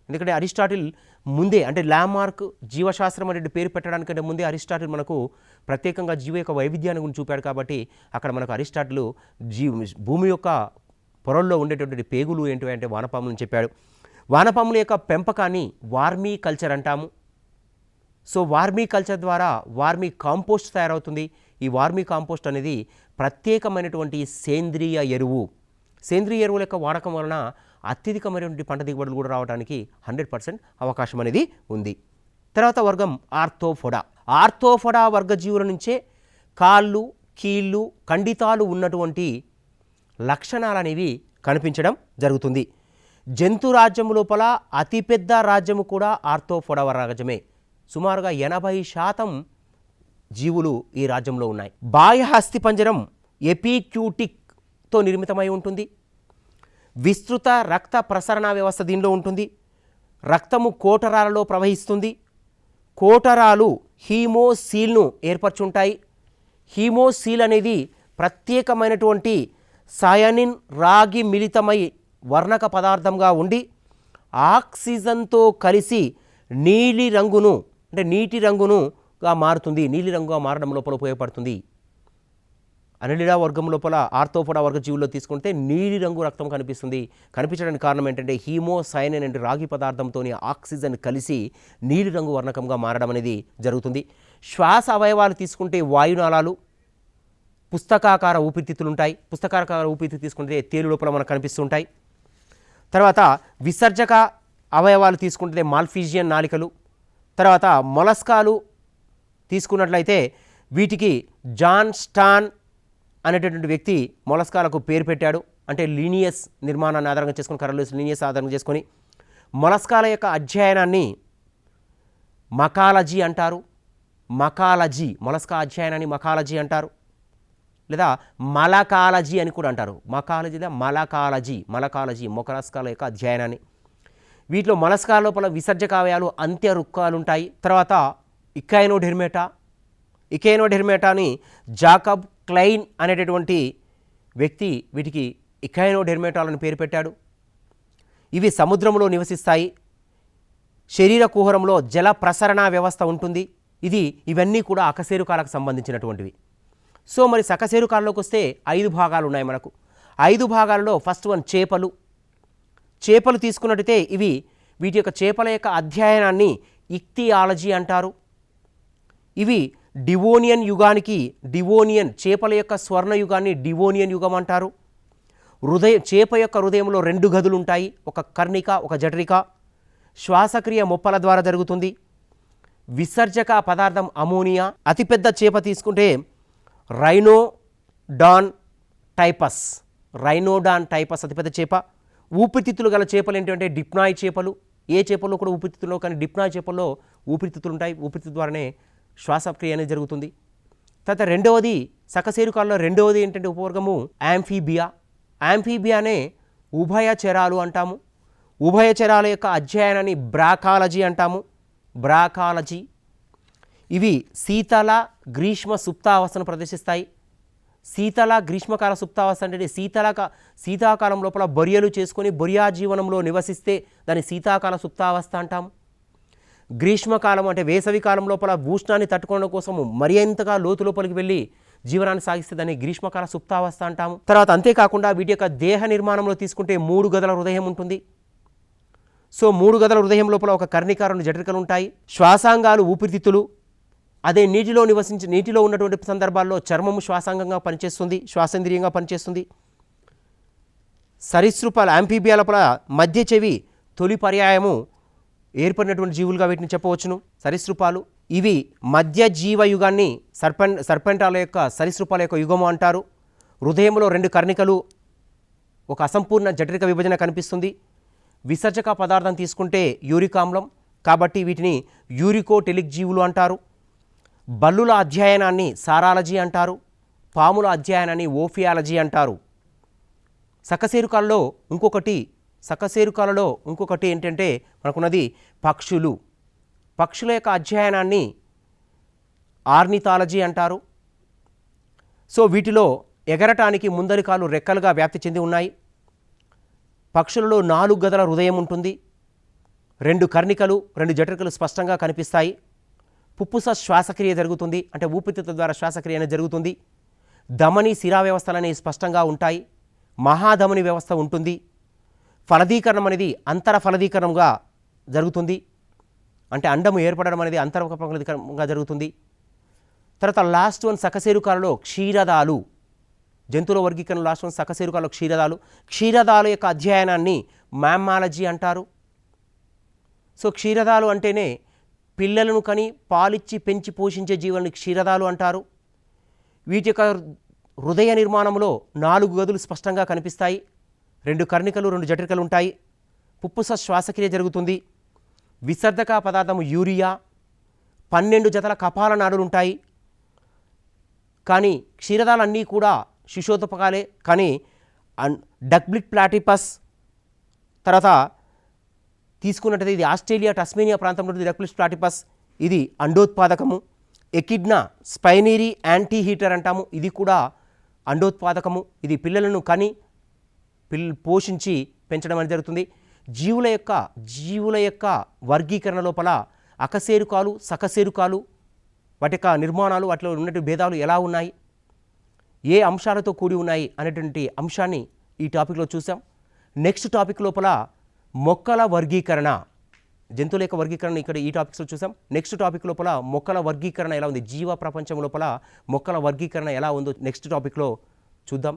ఎందుకంటే అరిస్టాటిల్ ముందే, అంటే ల్యాండ్మార్క్ జీవశాస్త్రం అనే పేరు పెట్టడానికంటే ముందే అరిస్టాటిల్ మనకు ప్రత్యేకంగా జీవ యొక్క వైవిధ్యాన్ని గురించి చూపాడు. కాబట్టి అక్కడ మనకు అరిస్టాటిల్ భూమి యొక్క పొరల్లో ఉండేటువంటి పేగులు ఏంటి అంటే వానపాములను చెప్పాడు. వానపాముల యొక్క పెంపకాన్ని వార్మీ కల్చర్ అంటాము. సో వార్మీ కల్చర్ ద్వారా వార్మీ కాంపోస్ట్ తయారవుతుంది. ఈ వార్మీ కాంపోస్ట్ అనేది ప్రత్యేకమైనటువంటి సేంద్రియ ఎరువు. సేంద్రియ ఎరువుల యొక్క వాడకం వలన అత్యధికమైనటువంటి పంట దిగుబడులు కూడా రావడానికి 100% అవకాశం అనేది ఉంది. తర్వాత వర్గం ఆర్థోఫోడా. ఆర్థోఫోడా వర్గజీవుల నుంచే కాళ్ళు, కీళ్ళు, ఖండితాలు ఉన్నటువంటి లక్షణాలు అనేవి కనిపించడం జరుగుతుంది. జంతు రాజ్యం లోపల అతిపెద్ద రాజ్యము కూడా ఆర్థోఫోడా రాజ్యమే. సుమారుగా 80% జీవులు ఈ రాజ్యంలో ఉన్నాయి. బాహ్య అస్థిపంజరం ఎపిక్యూటిక్తో నిర్మితమై ఉంటుంది. విస్తృత రక్త ప్రసరణ వ్యవస్థ దీనిలో ఉంటుంది. రక్తము కోటరాలలో ప్రవహిస్తుంది. కోటరాలు హీమోసీల్ను ఏర్పరచుంటాయి. హీమోసీల్ అనేది ప్రత్యేకమైనటువంటి సయనిన్ రాగి మిళితమై వర్ణక పదార్థంగా ఉండి ఆక్సిజన్తో కలిసి నీలి రంగును, అంటే నీటి రంగునుగా మారుతుంది. నీలి రంగుగా మారడం లోపల ఉపయోగపడుతుంది. అనలిడా వర్గం లోపల ఆర్థోఫోడా వర్గ జీవుల్లో తీసుకుంటే నీలి రంగు రక్తం కనిపిస్తుంది. కనిపించడానికి కారణం ఏంటంటే హీమోసైనిన్ అంటే రాగి పదార్థంతో ఆక్సిజన్ కలిసి నీలి రంగు వర్ణకంగా మారడం అనేది జరుగుతుంది. శ్వాస అవయవాలు తీసుకుంటే వాయునాళాలు, పుస్తకాకార ఊపిరితిత్తులు ఉంటాయి. పుస్తకాకార ఊపిరితిత్తు తీసుకుంటే తేలు లోపల మనకు కనిపిస్తుంటాయి. తర్వాత విసర్జక అవయవాలు తీసుకుంటే మాల్ఫీజియన్ నాలికలు. తర్వాత మొలస్కాలు తీసుకున్నట్లయితే వీటికి జాన్ స్టాన్ అనేటటువంటి వ్యక్తి మొలస్కాలకు పేరు పెట్టాడు. అంటే లీనియస్ నిర్మాణాన్ని ఆధారంగా చేసుకుని, కరలోస్ లీనియస్ ఆధారంగా చేసుకొని మొలస్కాల యొక్క అధ్యయనాన్ని మకాలజీ అంటారు. మకాలజీ, మొలస్కా అధ్యయనాన్ని మకాలజీ అంటారు, లేదా మలకాలజీ అని కూడా అంటారు. మకాలజీ లేదా మలకాలజీ మొలస్కాల యొక్క అధ్యయనాన్ని. వీటిలో మొలస్కాల లోపల విసర్జక అవయాలు అంత్యరుక్కాలు ఉంటాయి. తర్వాత ఇకైనోడెర్మేటాని జాకబ్ క్లైన్ అనేటటువంటి వ్యక్తి వీటికి ఇకైనోడెర్మేటాలను పేరు పెట్టాడు. ఇవి సముద్రంలో నివసిస్తాయి. శరీర కుహరంలో జల ప్రసరణ వ్యవస్థ ఉంటుంది. ఇవన్నీ కూడా అకశేరుకాలకు సంబంధించినటువంటివి. సో మరి సకశేరుకాల్లోకి వస్తే 5 భాగాలు ఉన్నాయి మనకు. 5 భాగాలలో ఫస్ట్ వన్ చేపలు తీసుకున్నట్టయితే వీటి యొక్క చేపల యొక్క అధ్యయనాన్ని ఇక్తియాలజీ అంటారు. ఇవి డివోనియన్ యుగానికి, చేపల యొక్క స్వర్ణ యుగాన్ని డివోనియన్ యుగం అంటారు. చేప యొక్క హృదయంలో 2 గదులు ఉంటాయి, ఒక కర్ణిక, ఒక జఠరిక. శ్వాసక్రియ మొప్పల ద్వారా జరుగుతుంది. విసర్జక పదార్థం అమోనియా. అతిపెద్ద చేప తీసుకుంటే రైనోడాన్ టైపస్ అతిపెద్ద చేప. ఊపిరితిత్తులు గల చేపలు ఏంటంటే డిప్నాయ్ చేపలు. ఏ చేపల్లో కూడా ఊపిరితిత్తుల్లో, కానీ డిప్నాయ్ చేపల్లో ఊపిరితిత్తులు ఉంటాయి. ఊపిరితిత్తు ద్వారానే శ్వాసక్రియ అనేది జరుగుతుంది. తర్వాత రెండవది సకశేరుకాల్లో రెండవది ఏంటంటే ఉపవర్గము యాంఫీబియానే ఉభయచరాలు అంటాము. ఉభయచరాల యొక్క అధ్యయనాన్ని బ్రాకాలజీ అంటాము. ఇవి శీతల గ్రీష్మ సుప్తావస్థను ప్రదర్శిస్తాయి. శీతల గ్రీష్మకాల సుప్తావస్థ అంటే శీతాకాలం లోపల బొరియలు చేసుకొని బొరియా జీవనంలో నివసిస్తే దాన్ని శీతాకాల సుప్తావస్థ అంటాము. గ్రీష్మకాలం అంటే వేసవి కాలం లోపల ఉష్ణాన్ని తట్టుకోవడం కోసము మరింతగా లోతు లోపలికి వెళ్ళి జీవనాన్ని సాగిస్తే దాన్ని గ్రీష్మకాల సుప్తావస్థ అంటాము. తర్వాత అంతేకాకుండా వీటి యొక్క దేహ నిర్మాణంలో తీసుకుంటే 3 గదుల హృదయం ఉంటుంది. సో 3 గదుల హృదయం లోపల ఒక కర్ణిక, 2 జఠరికలు ఉంటాయి. శ్వాసాంగాలు ఊపిరితిత్తులు. అదే నీటిలో ఉన్నటువంటి సందర్భాల్లో చర్మము శ్వాసాంగంగా పనిచేస్తుంది, శ్వాసేంద్రియంగా పనిచేస్తుంది. సరీసృపాల యాంఫీబియా లోపల మధ్య చెవి తొలి పర్యాయము ఏర్పడినటువంటి జీవులుగా వీటిని చెప్పవచ్చును. సరీసృపాలు ఇవి మధ్య జీవ యుగాన్ని సర్పెంటాల యొక్క సరీసృపాల యొక్క యుగము అంటారు. హృదయంలో 2 కర్ణికలు, ఒక అసంపూర్ణ జఠరిక విభజన కనిపిస్తుంది. విసర్జక పదార్థం తీసుకుంటే యూరిక్ ఆమ్లం, కాబట్టి వీటిని యూరికోటెలిక్ జీవులు అంటారు. బల్లుల అధ్యయనాన్ని సారాలజీ అంటారు. పాముల అధ్యయనాన్ని ఓఫియాలజీ అంటారు. సకశేరుకాలలో ఇంకొకటి ఏంటంటే మనకున్నది పక్షుల యొక్క అధ్యయనాన్ని ఆర్నిథాలజీ అంటారు. సో వీటిలో ఎగరటానికి ముందరి కాళ్ళు రెక్కలుగా వ్యాప్తి చెంది ఉన్నాయి. పక్షులలో 4 గదల హృదయం ఉంటుంది. 2 కర్ణికలు 2 జఠరికలు స్పష్టంగా కనిపిస్తాయి. పుప్పుస శ్వాసక్రియ జరుగుతుంది, అంటే ఊపిరితిత్తుల ద్వారా శ్వాసక్రియ అనేది జరుగుతుంది. ధమని శిరా వ్యవస్థలనేవి స్పష్టంగా ఉంటాయి. మహాధమని వ్యవస్థ ఉంటుంది. ఫలదీకరణం అనేది అంతర ఫలదీకరణంగా జరుగుతుంది, అంటే అండము ఏర్పడడం అనేది అంతర ఫలదీకరణంగా జరుగుతుంది. తర్వాత లాస్ట్ వన్ సకశేరుకాలలో క్షీరదాలు, జంతువుల వర్గీకరణ లాస్ట్ వన్ సకశేరుకాలలో క్షీరదాలు. క్షీరదాల యొక్క అధ్యయనాన్ని మ్యామాలజీ అంటారు. సో క్షీరదాలు అంటేనే పిల్లలను కని పాలిచ్చి పెంచి పోషించే జీవులను క్షీరదాలు అంటారు. వీటి యొక్క హృదయ నిర్మాణంలో 4 గదులు స్పష్టంగా కనిపిస్తాయి. 2 కర్ణికలు 2 జఠరికలు ఉంటాయి. పుప్పుస శ్వాసక్రియ జరుగుతుంది. విసర్జక పదార్థము యూరియా, 12 జతల కపాల నాడులు ఉంటాయి. కానీ క్షీరదాలన్నీ కూడా శిశోత్పకాలే. కానీ డక్బ్లిట్ ప్లాటిపస్ తర్వాత తీసుకున్నట్టయితే ఇది ఆస్ట్రేలియా టస్మేనియా ప్రాంతంలో డక్బ్లిట్ ప్లాటిపస్, ఇది అండోత్పాదకము. ఎకిడ్నా స్పైనీరీ యాంటీహీటర్ అంటాము, ఇది కూడా అండోత్పాదకము. ఇది పిల్లలను కని పోషించి పెంచడం అనేది జరుగుతుంది. జీవుల యొక్క వర్గీకరణ లోపల అకశేరుకాలు సకశేరుకాలు వాటి యొక్క నిర్మాణాలు, వాటిలో ఉన్నటువంటి భేదాలు ఎలా ఉన్నాయి, ఏ అంశాలతో కూడి ఉన్నాయి అనేటువంటి అంశాన్ని ఈ టాపిక్లో చూసాం. నెక్స్ట్ టాపిక్ లోపల మొక్కల వర్గీకరణ, జంతువుల యొక్క వర్గీకరణ ఇక్కడ ఈ టాపిక్స్లో చూసాం. నెక్స్ట్ టాపిక్ లోపల మొక్కల వర్గీకరణ ఎలా ఉంది, జీవ ప్రపంచం లోపల మొక్కల వర్గీకరణ ఎలా ఉందో నెక్స్ట్ టాపిక్లో చూద్దాం.